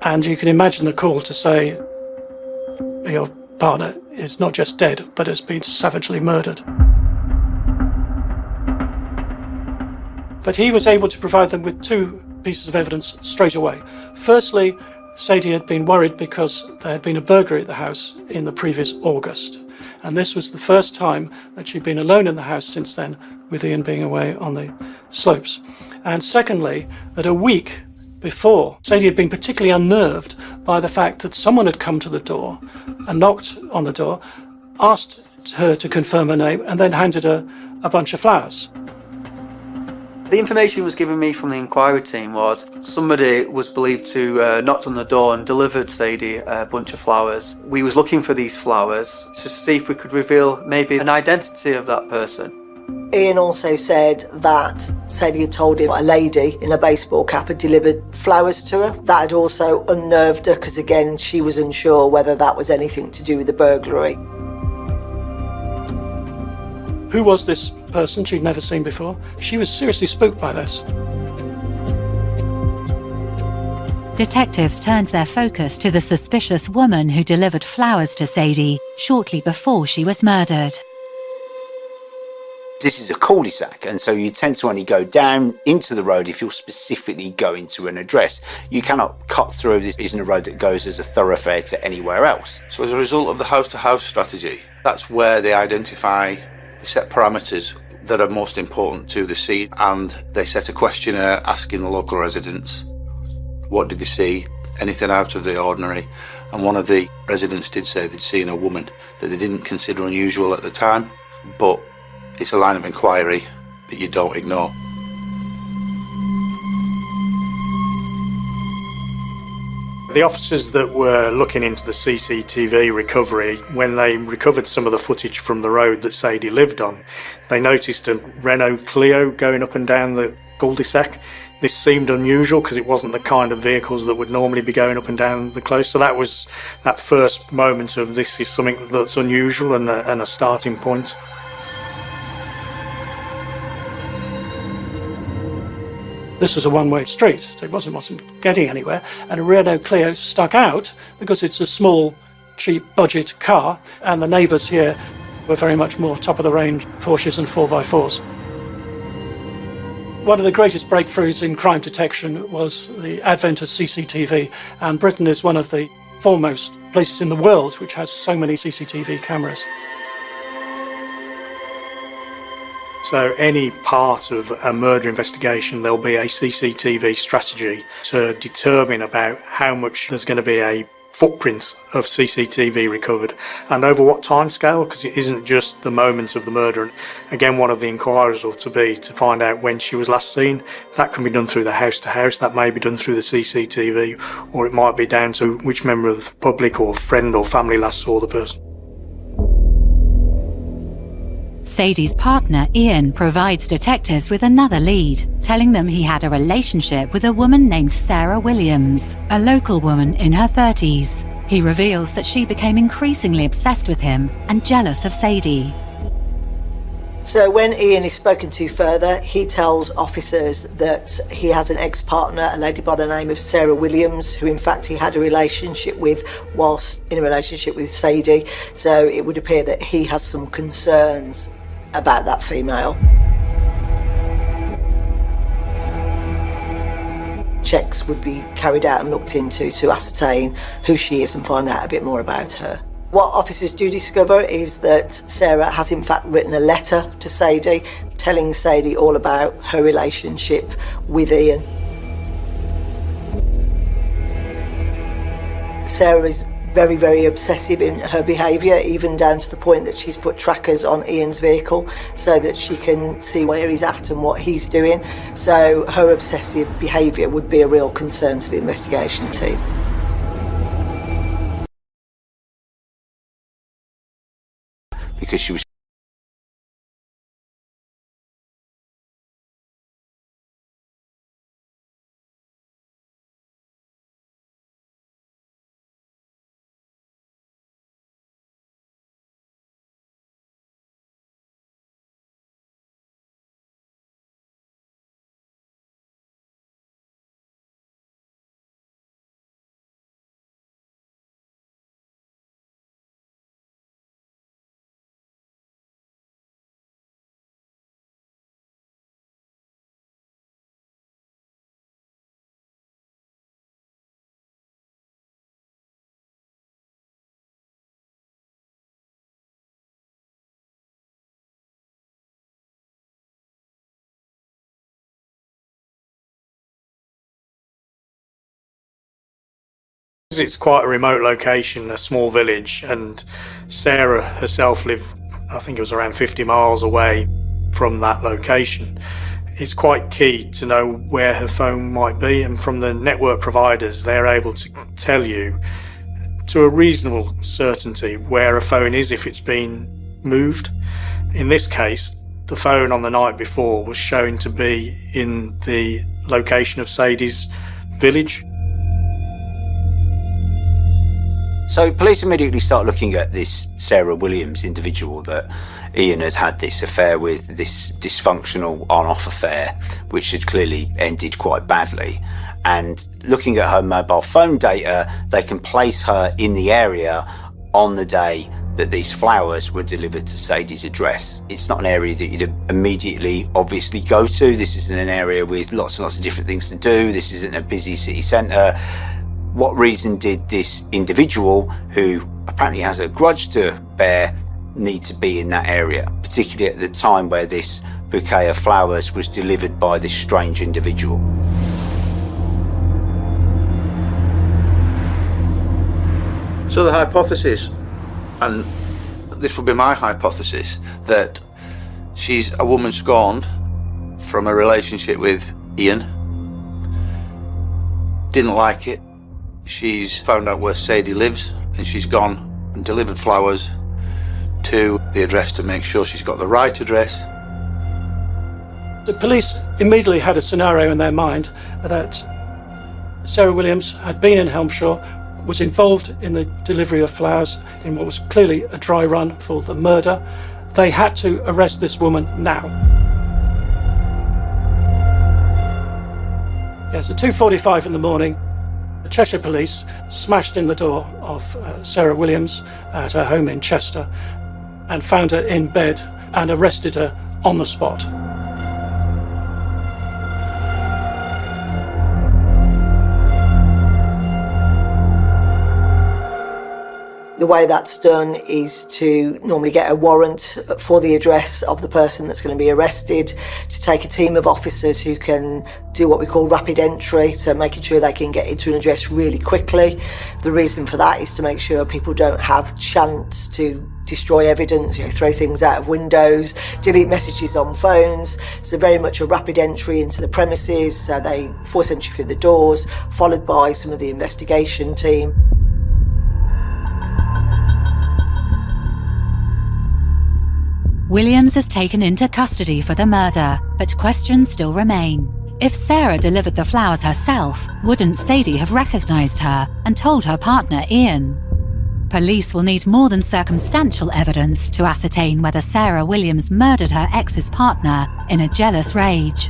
And you can imagine the call to say, your partner is not just dead, but has been savagely murdered. But he was able to provide them with two pieces of evidence straight away. Firstly, Sadie had been worried because there had been a burglary at the house in the previous August. And this was the first time that she'd been alone in the house since then, with Ian being away on the slopes. And secondly, that a week before, Sadie had been particularly unnerved by the fact that someone had come to the door and knocked on the door, asked her to confirm her name, and then handed her a bunch of flowers. The information was given me from the inquiry team was somebody was believed to knocked on the door and delivered Sadie a bunch of flowers. We was looking for these flowers to see if we could reveal maybe an identity of that person. Ian also said that Sadie had told him a lady in a baseball cap had delivered flowers to her. That had also unnerved her because, again, she was unsure whether that was anything to do with the burglary. Who was this person she'd never seen before? She was seriously spooked by this. Detectives turned their focus to the suspicious woman who delivered flowers to Sadie shortly before she was murdered. This is a cul-de-sac, and so you tend to only go down into the road if you're specifically going to an address. You cannot cut through. This isn't a road that goes as a thoroughfare to anywhere else. So as a result of the house-to-house strategy, that's where they identify the set parameters that are most important to the scene, and they set a questionnaire asking the local residents, what did they see, anything out of the ordinary? And one of the residents did say they'd seen a woman that they didn't consider unusual at the time, but it's a line of inquiry that you don't ignore. The officers that were looking into the CCTV recovery, when they recovered some of the footage from the road that Sadie lived on, they noticed a Renault Clio going up and down the cul-de-sac. This seemed unusual because it wasn't the kind of vehicles that would normally be going up and down the close. So that was that first moment of this is something that's unusual and a starting point. This was a one-way street, so it wasn't getting anywhere, and a Renault Clio stuck out because it's a small cheap budget car, and the neighbours here were very much more top-of-the-range Porsches and 4x4s. One of the greatest breakthroughs in crime detection was the advent of CCTV, and Britain is one of the foremost places in the world which has so many CCTV cameras. So any part of a murder investigation, there'll be a CCTV strategy to determine about how much there's going to be a footprint of CCTV recovered and over what time scale, because it isn't just the moment of the murder. And again, one of the inquiries ought to be to find out when she was last seen. That can be done through the house to house, that may be done through the CCTV, or it might be down to which member of the public or friend or family last saw the person. Sadie's partner, Ian, provides detectives with another lead, telling them he had a relationship with a woman named Sarah Williams, a local woman in her 30s. He reveals that she became increasingly obsessed with him and jealous of Sadie. So when Ian is spoken to further, he tells officers that he has an ex-partner, a lady by the name of Sarah Williams, who in fact he had a relationship with whilst in a relationship with Sadie. So it would appear that he has some concerns about that female. Checks would be carried out and looked into to ascertain who she is and find out a bit more about her. What officers do discover is that Sarah has in fact written a letter to Sadie, telling Sadie all about her relationship with Ian. Sarah is very, very obsessive in her behaviour, even down to the point that she's put trackers on Ian's vehicle so that she can see where he's at and what he's doing. So her obsessive behaviour would be a real concern to the investigation team. Because she was It's quite a remote location, a small village, and Sarah herself lived, I think it was around 50 miles away from that location. It's quite key to know where her phone might be, and from the network providers, they're able to tell you to a reasonable certainty where a phone is if it's been moved. In this case, the phone on the night before was shown to be in the location of Sadie's village. So police immediately start looking at this Sarah Williams individual that Ian had had this affair with, this dysfunctional on-off affair, which had clearly ended quite badly. And looking at her mobile phone data, they can place her in the area on the day that these flowers were delivered to Sadie's address. It's not an area that you'd immediately obviously go to. This isn't an area with lots and lots of different things to do. This isn't a busy city centre. What reason did this individual, who apparently has a grudge to bear, need to be in that area, particularly at the time where this bouquet of flowers was delivered by this strange individual? So the hypothesis, and this would be my hypothesis, that she's a woman scorned from a relationship with Ian, didn't like it. She's found out where Sadie lives, and she's gone and delivered flowers to the address to make sure she's got the right address. The police immediately had a scenario in their mind that Sarah Williams had been in Helmshire, was involved in the delivery of flowers in what was clearly a dry run for the murder. They had to arrest this woman now. Yes, at 2:45 in the morning, The Cheshire Police smashed in the door of Sarah Williams at her home in Chester and found her in bed and arrested her on the spot. The way that's done is to normally get a warrant for the address of the person that's going to be arrested, to take a team of officers who can do what we call rapid entry, so making sure they can get into an address really quickly. The reason for that is to make sure people don't have chance to destroy evidence, throw things out of windows, delete messages on phones. So very much a rapid entry into the premises. So they force entry through the doors, followed by some of the investigation team. Williams is taken into custody for the murder, but questions still remain. If Sarah delivered the flowers herself, wouldn't Sadie have recognised her and told her partner Ian? Police will need more than circumstantial evidence to ascertain whether Sarah Williams murdered her ex's partner in a jealous rage.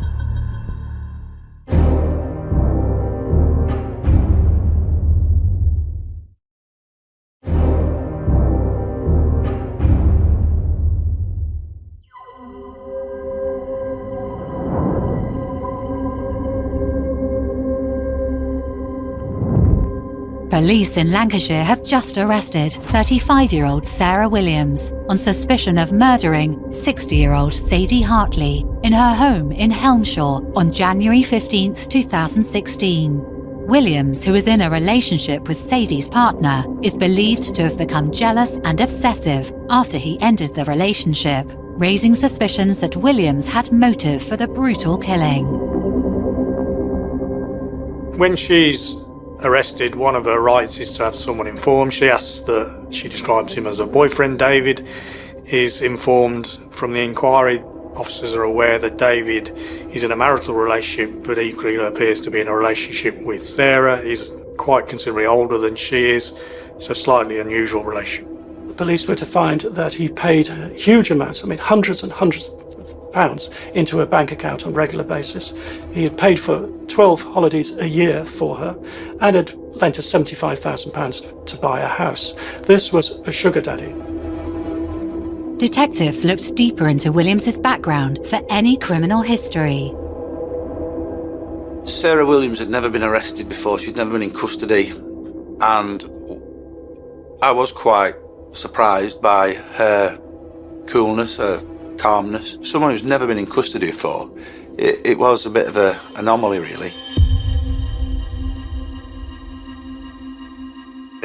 Police in Lancashire have just arrested 35-year-old Sarah Williams on suspicion of murdering 60-year-old Sadie Hartley in her home in Helmshaw on January 15, 2016. Williams, who is in a relationship with Sadie's partner, is believed to have become jealous and obsessive after he ended the relationship, raising suspicions that Williams had motive for the brutal killing. When she's arrested, one of her rights is to have someone informed. She describes him as a boyfriend. David is informed from the inquiry. Officers are aware that David is in a marital relationship, but equally appears to be in a relationship with Sarah. He's quite considerably older than she is, so slightly unusual relationship. The police were to find that he paid huge amounts, hundreds and hundreds of pounds into her bank account on a regular basis. He had paid for 12 holidays a year for her and had lent her £75,000 to buy a house. This was a sugar daddy. Detectives looked deeper into Williams's background for any criminal history. Sarah Williams had never been arrested before. She'd never been in custody, and I was quite surprised by her coolness, her calmness. Someone who's never been in custody before, it was a bit of an anomaly, really.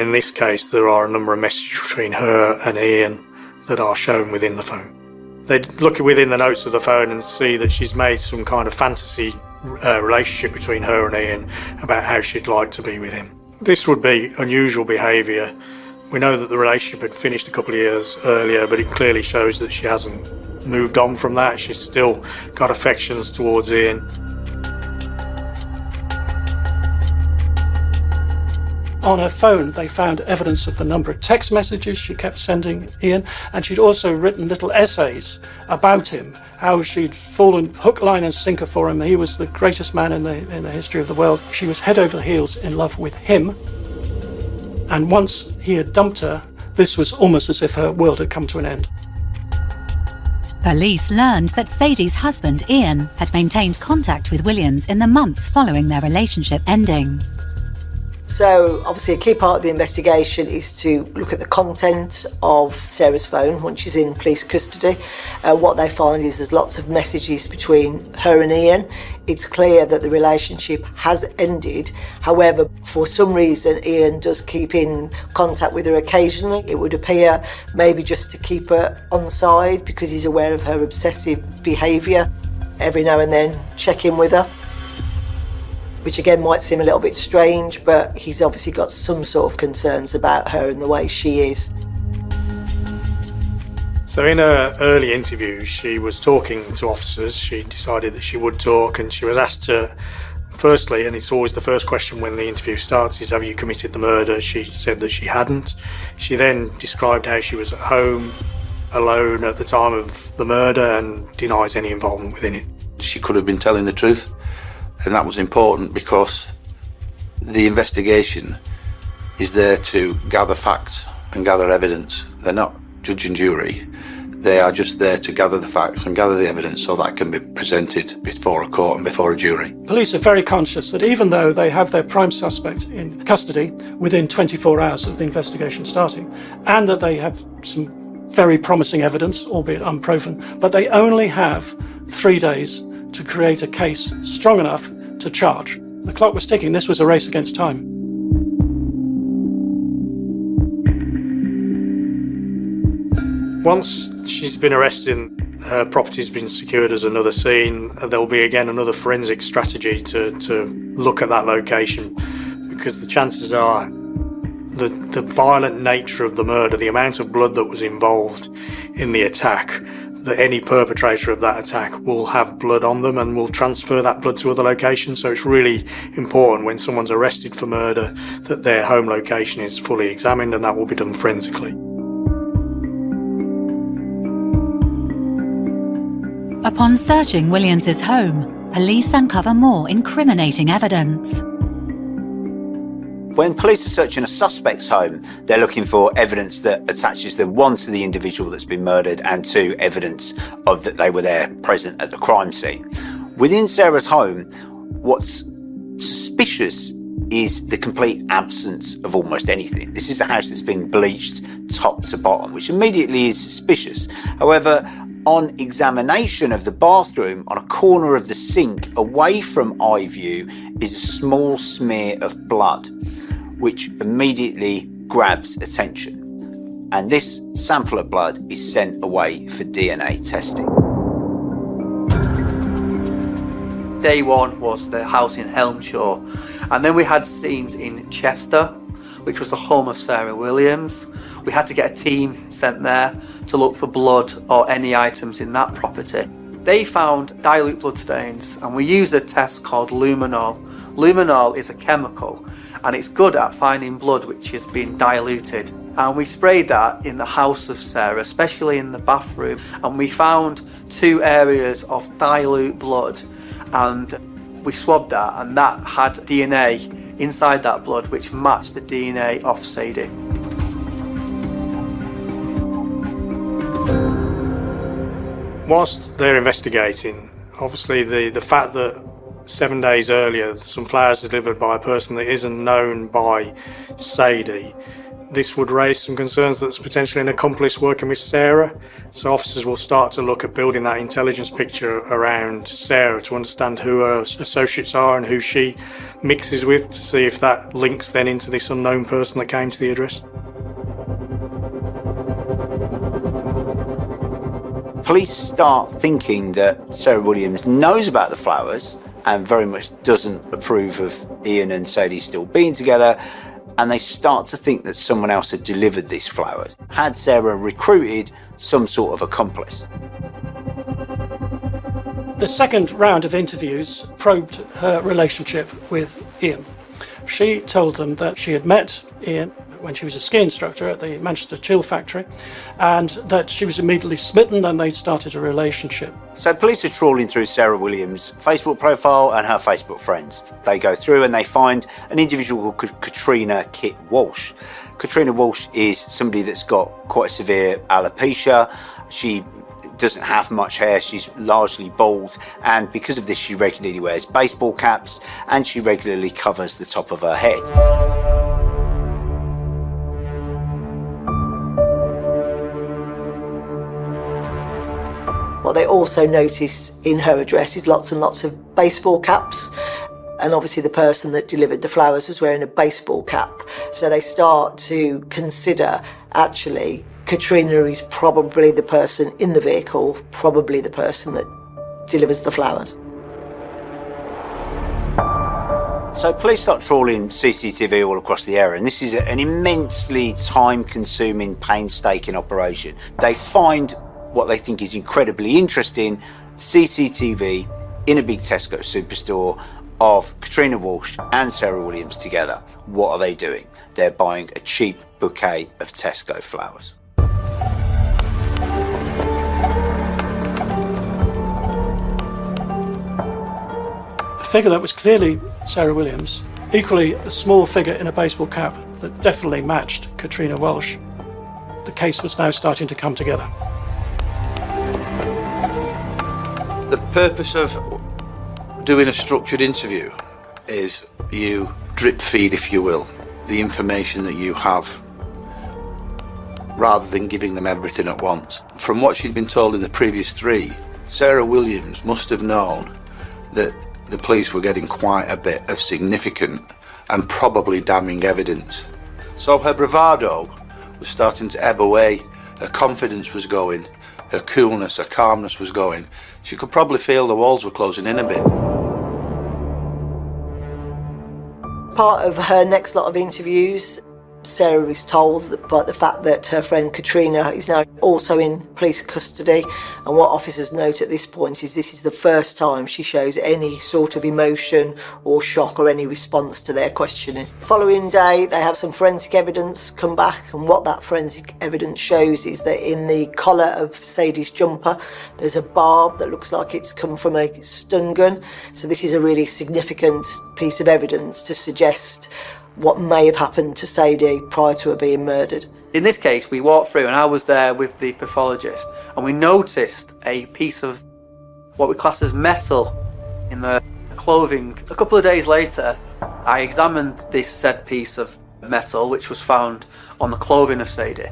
In this case, there are a number of messages between her and Ian that are shown within the phone. They look within the notes of the phone and see that she's made some kind of fantasy relationship between her and Ian about how she'd like to be with him. This would be unusual behaviour. We know that the relationship had finished a couple of years earlier, but it clearly shows that she hasn't moved on from that. She's still got affections towards Ian. On her phone, they found evidence of the number of text messages she kept sending Ian, and she'd also written little essays about him, how she'd fallen hook, line and sinker for him. He was the greatest man in the history of the world. She was head over heels in love with him, and once he had dumped her, this was almost as if her world had come to an end. Police learned that Sadie's husband, Ian, had maintained contact with Williams in the months following their relationship ending. So obviously a key part of the investigation is to look at the content of Sarah's phone once she's in police custody. What they find is there's lots of messages between her and Ian. It's clear that the relationship has ended. However, for some reason, Ian does keep in contact with her occasionally. It would appear maybe just to keep her on side because he's aware of her obsessive behaviour. Every now and then check in with her, which again might seem a little bit strange, but he's obviously got some sort of concerns about her and the way she is. So in her early interview, she was talking to officers. She decided that she would talk, and she was asked to, firstly, and it's always the first question when the interview starts, is have you committed the murder? She said that she hadn't. She then described how she was at home alone at the time of the murder and denies any involvement within it. She could have been telling the truth. And that was important because The investigation is there to gather facts and gather evidence. They're not judge and jury. They are just there to gather the facts and gather the evidence so that can be presented before a court and before a jury. Police are very conscious that even though they have their prime suspect in custody within 24 hours of the investigation starting, and that they have some very promising evidence, albeit unproven, but they only have 3 days to create a case strong enough to charge. The clock was ticking. This was a race against time. Once she's been arrested and her property's been secured as another scene, there'll be again another forensic strategy to look at that location, because the chances are the violent nature of the murder, the amount of blood that was involved in the attack, that any perpetrator of that attack will have blood on them and will transfer that blood to other locations. So it's really important when someone's arrested for murder that their home location is fully examined, and that will be done forensically. Upon searching Williams's home, police uncover more incriminating evidence. When police are searching a suspect's home, they're looking for evidence that attaches them, one, to the individual that's been murdered, and two, evidence of that they were there present at the crime scene. Within Sarah's home, what's suspicious is the complete absence of almost anything. This is a house that's been bleached top to bottom, which immediately is suspicious. However, on examination of the bathroom, on a corner of the sink, away from eye view, is a small smear of blood, which immediately grabs attention. And this sample of blood is sent away for DNA testing. Day one was the house in Helmshaw, and then we had scenes in Chester, which was the home of Sarah Williams. We had to get a team sent there to look for blood or any items in that property. They found dilute blood stains, and we use a test called luminol. Luminol is a chemical, and it's good at finding blood which has been diluted. And we sprayed that in the house of Sarah, especially in the bathroom, and we found 2 areas of dilute blood, and we swabbed that, and that had DNA inside that blood which matched the DNA of Sadie. Whilst they're investigating, obviously the fact that 7 days earlier some flowers delivered by a person that isn't known by Sadie, this would raise some concerns that there's potentially an accomplice working with Sarah. So officers will start to look at building that intelligence picture around Sarah to understand who her associates are and who she mixes with, to see if that links then into this unknown person that came to the address. Police start thinking that Sarah Williams knows about the flowers and very much doesn't approve of Ian and Sadie still being together, and they start to think that someone else had delivered these flowers. Had Sarah recruited some sort of accomplice? The second round of interviews probed her relationship with Ian. She told them that she had met Ian when she was a ski instructor at the Manchester Chill Factory, and that she was immediately smitten and they started a relationship. So police are trawling through Sarah Williams' Facebook profile and her Facebook friends. They go through and they find an individual called Katrina Kit Walsh. Katrina Walsh is somebody that's got quite severe alopecia. She doesn't have much hair, she's largely bald, and because of this she regularly wears baseball caps and she regularly covers the top of her head. What they also notice in her address is lots and lots of baseball caps. And obviously the person that delivered the flowers was wearing a baseball cap. So they start to consider, actually, Katrina is probably the person in the vehicle, probably the person that delivers the flowers. So police start trawling CCTV all across the area, and this is an immensely time-consuming, painstaking operation. They find what they think is incredibly interesting, CCTV in a big Tesco superstore of Katrina Walsh and Sarah Williams together. What are they doing? They're buying a cheap bouquet of Tesco flowers. A figure that was clearly Sarah Williams Equally, a small figure in a baseball cap that definitely matched Katrina Walsh. The case was now starting to come together. The purpose of doing a structured interview is you drip feed, if you will, the information that you have, rather than giving them everything at once. From what she'd been told in the previous 3, Sarah Williams must have known that the police were getting quite a bit of significant and probably damning evidence. So her bravado was starting to ebb away, her confidence was going, her coolness, her calmness was going. She could probably feel the walls were closing in a bit. Part of her next lot of interviews, Sarah is told that by the fact that her friend Katrina is now also in police custody, and what officers note at this point is this is the first time she shows any sort of emotion or shock or any response to their questioning. Following day, they have some forensic evidence come back, and what that forensic evidence shows is that in the collar of Sadie's jumper, there's a barb that looks like it's come from a stun gun. So this is a really significant piece of evidence to suggest what may have happened to Sadie prior to her being murdered. In this case, we walked through and I was there with the pathologist, and we noticed a piece of what we class as metal in the clothing. A couple of days later, I examined this said piece of metal which was found on the clothing of Sadie.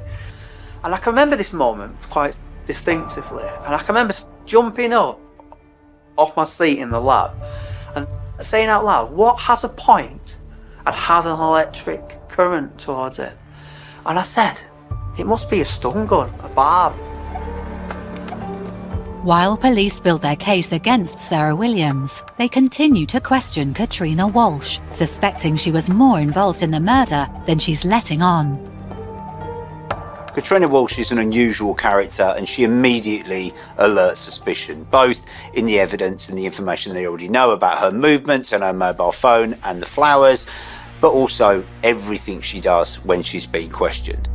And I can remember this moment quite distinctively, and I can remember jumping up off my seat in the lab and saying out loud, what has a point and has an electric current towards it? And I said, it must be a stun gun, a barb. While police build their case against Sarah Williams, they continue to question Katrina Walsh, suspecting she was more involved in the murder than she's letting on. Katrina Walsh is an unusual character, and she immediately alerts suspicion, both in the evidence and the information they already know about her movements and her mobile phone and the flowers, but also everything she does when she's being questioned.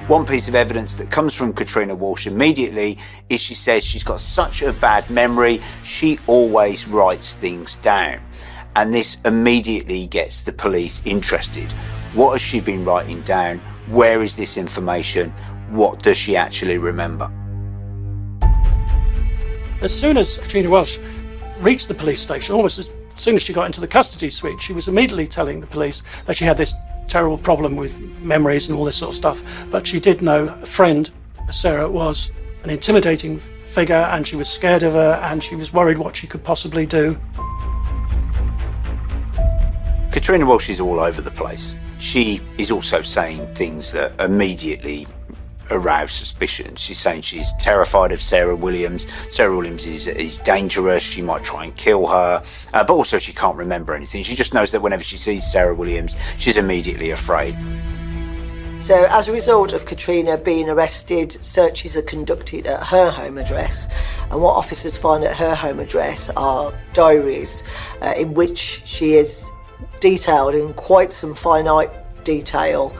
One piece of evidence that comes from Katrina Walsh immediately is she says she's got such a bad memory, she always writes things down. And this immediately gets the police interested. What has she been writing down? Where is this information? What does she actually remember? As soon as Katrina Walsh reached the police station, almost as soon as she got into the custody suite, she was immediately telling the police that she had this terrible problem with memories and all this sort of stuff. But she did know a friend, Sarah, was an intimidating figure, and she was scared of her, and she was worried what she could possibly do. Katrina Walsh is all over the place. She is also saying things that immediately arouse suspicion. She's saying she's terrified of Sarah Williams. Sarah Williams is dangerous. She might try and kill her, but also she can't remember anything. She just knows that whenever she sees Sarah Williams, she's immediately afraid. So as a result of Katrina being arrested, searches are conducted at her home address, and what officers find at her home address are diaries in which she is detailed in quite some finite detail,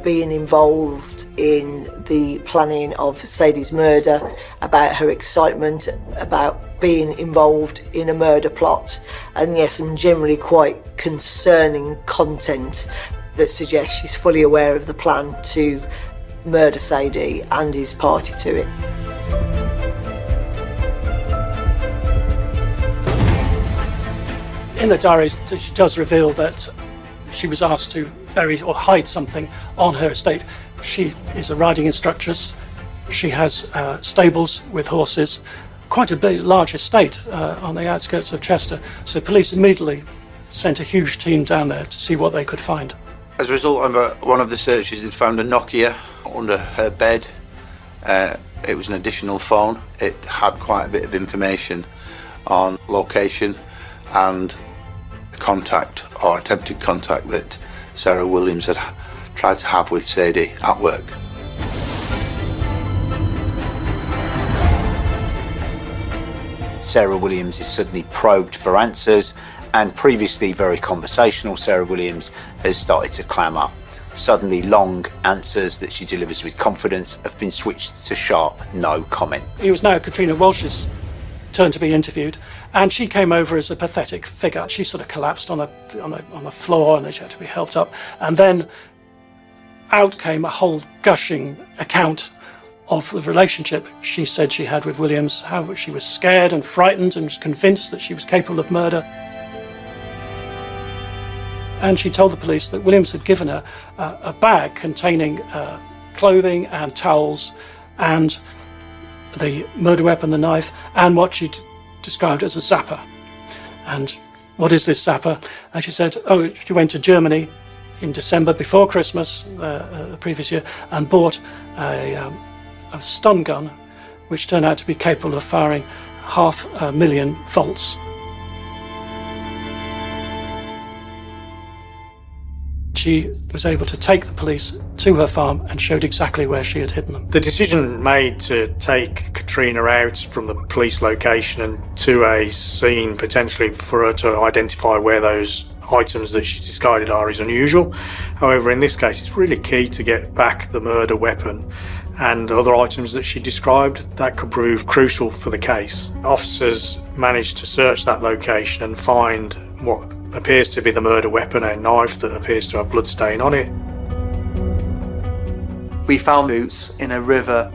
being involved in the planning of Sadie's murder, about her excitement about being involved in a murder plot, and yes, some generally quite concerning content that suggests she's fully aware of the plan to murder Sadie and is party to it. In the diaries, she does reveal that she was asked to bury or hide something on her estate. She is a riding instructress. She has stables with horses, quite a big, large estate on the outskirts of Chester. So police immediately sent a huge team down there to see what they could find. As a result of one of the searches, they found a Nokia under her bed. It was an additional phone. It had quite a bit of information on location and contact or attempted contact that Sarah Williams had tried to have with Sadie at work. Sarah Williams is suddenly probed for answers, and previously very conversational Sarah Williams has started to clam up. Suddenly long answers that she delivers with confidence have been switched to sharp no comment. It was now Katrina Walsh's turn to be interviewed, and she came over as a pathetic figure. She sort of collapsed on the floor, and she had to be helped up. And then out came a whole gushing account of the relationship she said she had with Williams, how she was scared and frightened and convinced that she was capable of murder. And she told the police that Williams had given her a bag containing clothing and towels and the murder weapon, the knife, and what she described as a zapper. And what is this zapper? And she said, she went to Germany in December before Christmas the previous year and bought a stun gun, which turned out to be capable of firing 500,000 volts. She was able to take the police to her farm and showed exactly where she had hidden them. The decision made to take Katrina out from the police location and to a scene potentially for her to identify where those items that she discarded are is unusual. However, in this case, it's really key to get back the murder weapon and other items that she described that could prove crucial for the case. Officers managed to search that location and find what appears to be the murder weapon, a knife that appears to have bloodstain on it. We found boots in a river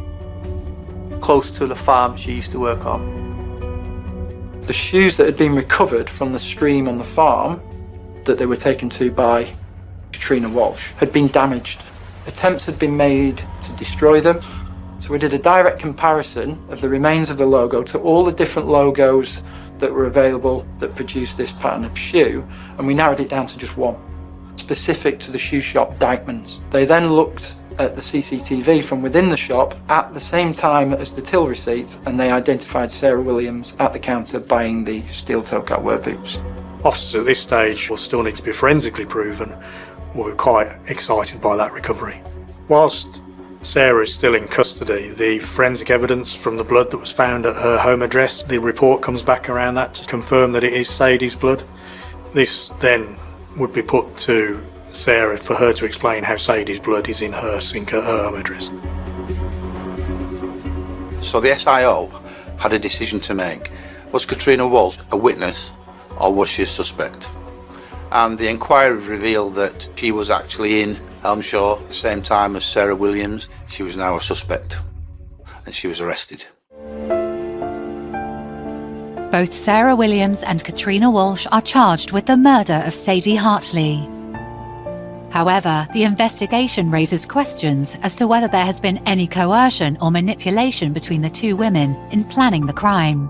close to the farm she used to work on. The shoes that had been recovered from the stream on the farm that they were taken to by Katrina Walsh had been damaged. Attempts had been made to destroy them. So we did a direct comparison of the remains of the logo to all the different logos that were available that produced this pattern of shoe, and we narrowed it down to just one, specific to the shoe shop Dykeman's. They then looked at the CCTV from within the shop at the same time as the till receipts, and they identified Sarah Williams at the counter buying the steel-toe cat wear boots. Officers at this stage will still need to be forensically proven. We're quite excited by that recovery. Whilst Sarah is still in custody, the forensic evidence from the blood that was found at her home address, the report comes back around that to confirm that it is Sadie's blood. This then would be put to Sarah for her to explain how Sadie's blood is in her sink at her home address. So the SIO had a decision to make. Was Katrina Walsh a witness or was she a suspect? And the inquiry revealed that she was actually in Elmshaw at the same time as Sarah Williams. She was now a suspect and she was arrested. Both Sarah Williams and Katrina Walsh are charged with the murder of Sadie Hartley. However, the investigation raises questions as to whether there has been any coercion or manipulation between the two women in planning the crime.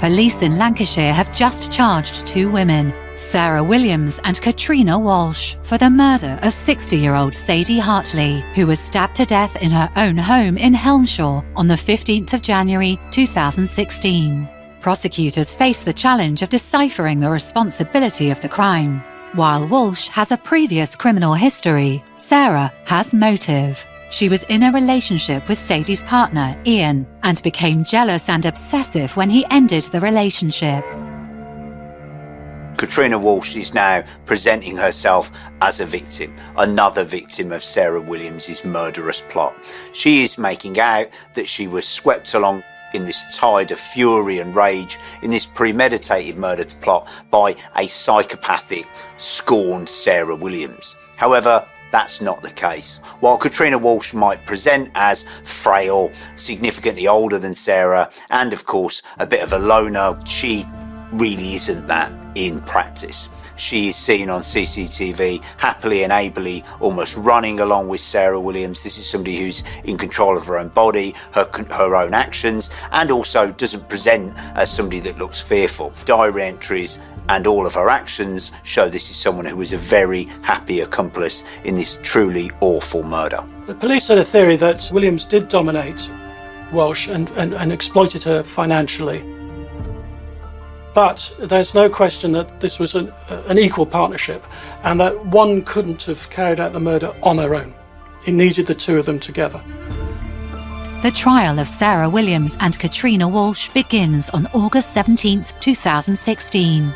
Police in Lancashire have just charged two women, Sarah Williams and Katrina Walsh, for the murder of 60-year-old Sadie Hartley, who was stabbed to death in her own home in Helmshaw on the 15th of January 2016. Prosecutors face the challenge of deciphering the responsibility of the crime. While Walsh has a previous criminal history, Sarah has motive. She was in a relationship with Sadie's partner, Ian, and became jealous and obsessive when he ended the relationship. Katrina Walsh is now presenting herself as a victim, another victim of Sarah Williams' murderous plot. She is making out that she was swept along in this tide of fury and rage in this premeditated murder plot by a psychopathic, scorned Sarah Williams. However, that's not the case. While Katrina Walsh might present as frail, significantly older than Sarah, and of course a bit of a loner, she really isn't that in practice. She is seen on CCTV happily and ably almost running along with Sarah Williams. This is somebody who's in control of her own body, her own actions, and also doesn't present as somebody that looks fearful. Diary entries and all of her actions show this is someone who is a very happy accomplice in this truly awful murder. The police had a theory that Williams did dominate Walsh and exploited her financially. But there's no question that this was an equal partnership and that one couldn't have carried out the murder on her own. It needed the two of them together. The trial of Sarah Williams and Katrina Walsh begins on August 17, 2016.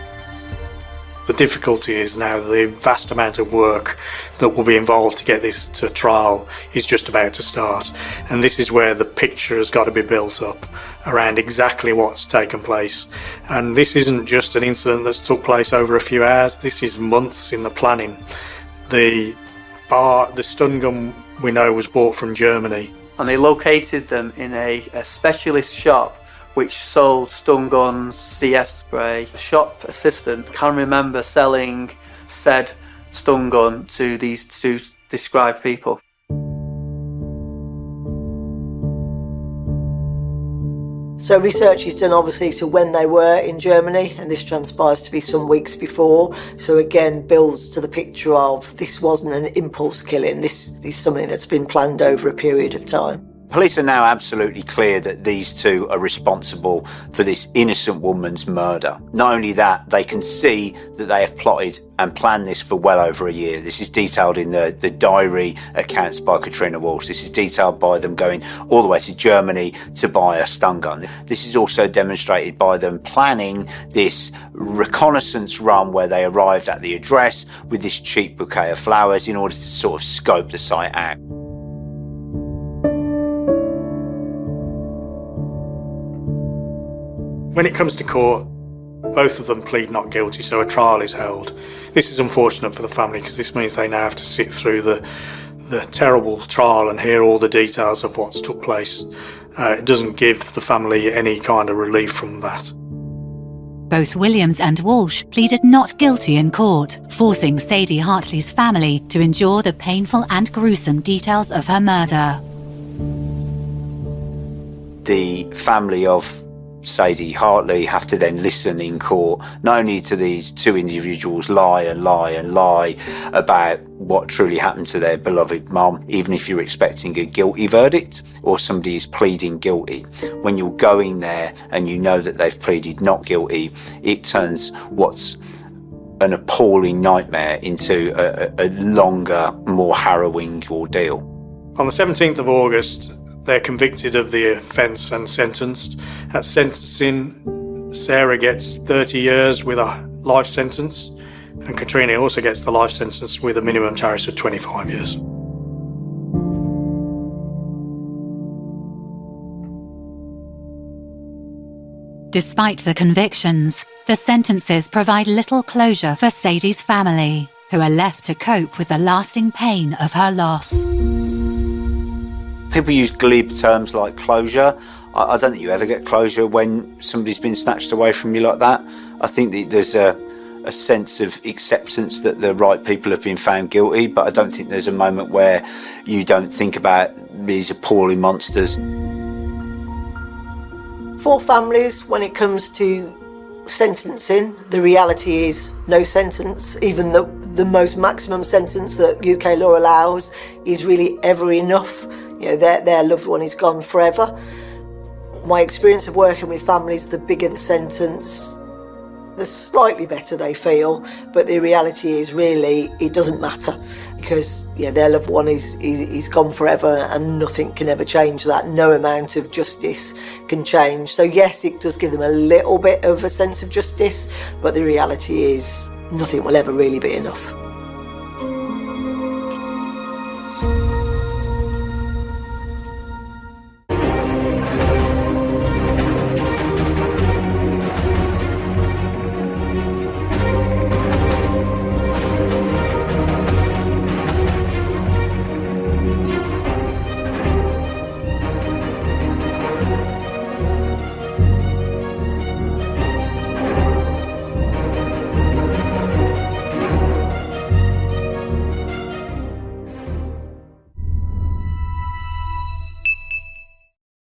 The difficulty is now the vast amount of work that will be involved to get this to trial is just about to start. And this is where the picture has got to be built up around exactly what's taken place. And this isn't just an incident that's took place over a few hours, this is months in the planning. The stun gun we know was bought from Germany. And they located them in a specialist shop which sold stun guns, CS spray. The shop assistant can remember selling said stun gun to these two described people. So research is done obviously to when they were in Germany, and this transpires to be some weeks before. So again, builds to the picture of this wasn't an impulse killing, this is something that's been planned over a period of time. Police are now absolutely clear that these two are responsible for this innocent woman's murder. Not only that, they can see that they have plotted and planned this for well over a year. This is detailed in the diary accounts by Katrina Walsh. This is detailed by them going all the way to Germany to buy a stun gun. This is also demonstrated by them planning this reconnaissance run where they arrived at the address with this cheap bouquet of flowers in order to sort of scope the site out. When it comes to court, both of them plead not guilty, so a trial is held. This is unfortunate for the family because this means they now have to sit through the terrible trial and hear all the details of what's took place. It doesn't give the family any kind of relief from that. Both Williams and Walsh pleaded not guilty in court, forcing Sadie Hartley's family to endure the painful and gruesome details of her murder. The family of Sadie Hartley have to then listen in court, not only to these two individuals lie and lie and lie about what truly happened to their beloved mum, even if you're expecting a guilty verdict or somebody is pleading guilty. When you're going there and you know that they've pleaded not guilty, it turns what's an appalling nightmare into a longer, more harrowing ordeal. On the 17th of August, they're convicted of the offence and sentenced. At sentencing, Sarah gets 30 years with a life sentence, and Katrina also gets the life sentence with a minimum charge of 25 years. Despite the convictions, the sentences provide little closure for Sadie's family, who are left to cope with the lasting pain of her loss. People use glib terms like closure. I don't think you ever get closure when somebody's been snatched away from you like that. I think that there's a sense of acceptance that the right people have been found guilty, but I don't think there's a moment where you don't think about these appalling monsters. For families, when it comes to sentencing, the reality is no sentence, even the most maximum sentence that UK law allows, is really ever enough. You know, their loved one is gone forever. My experience of working with families, the bigger the sentence, the slightly better they feel, but the reality is really it doesn't matter because their loved one is gone forever and nothing can ever change that. No amount of justice can change. So yes, it does give them a little bit of a sense of justice, but the reality is nothing will ever really be enough.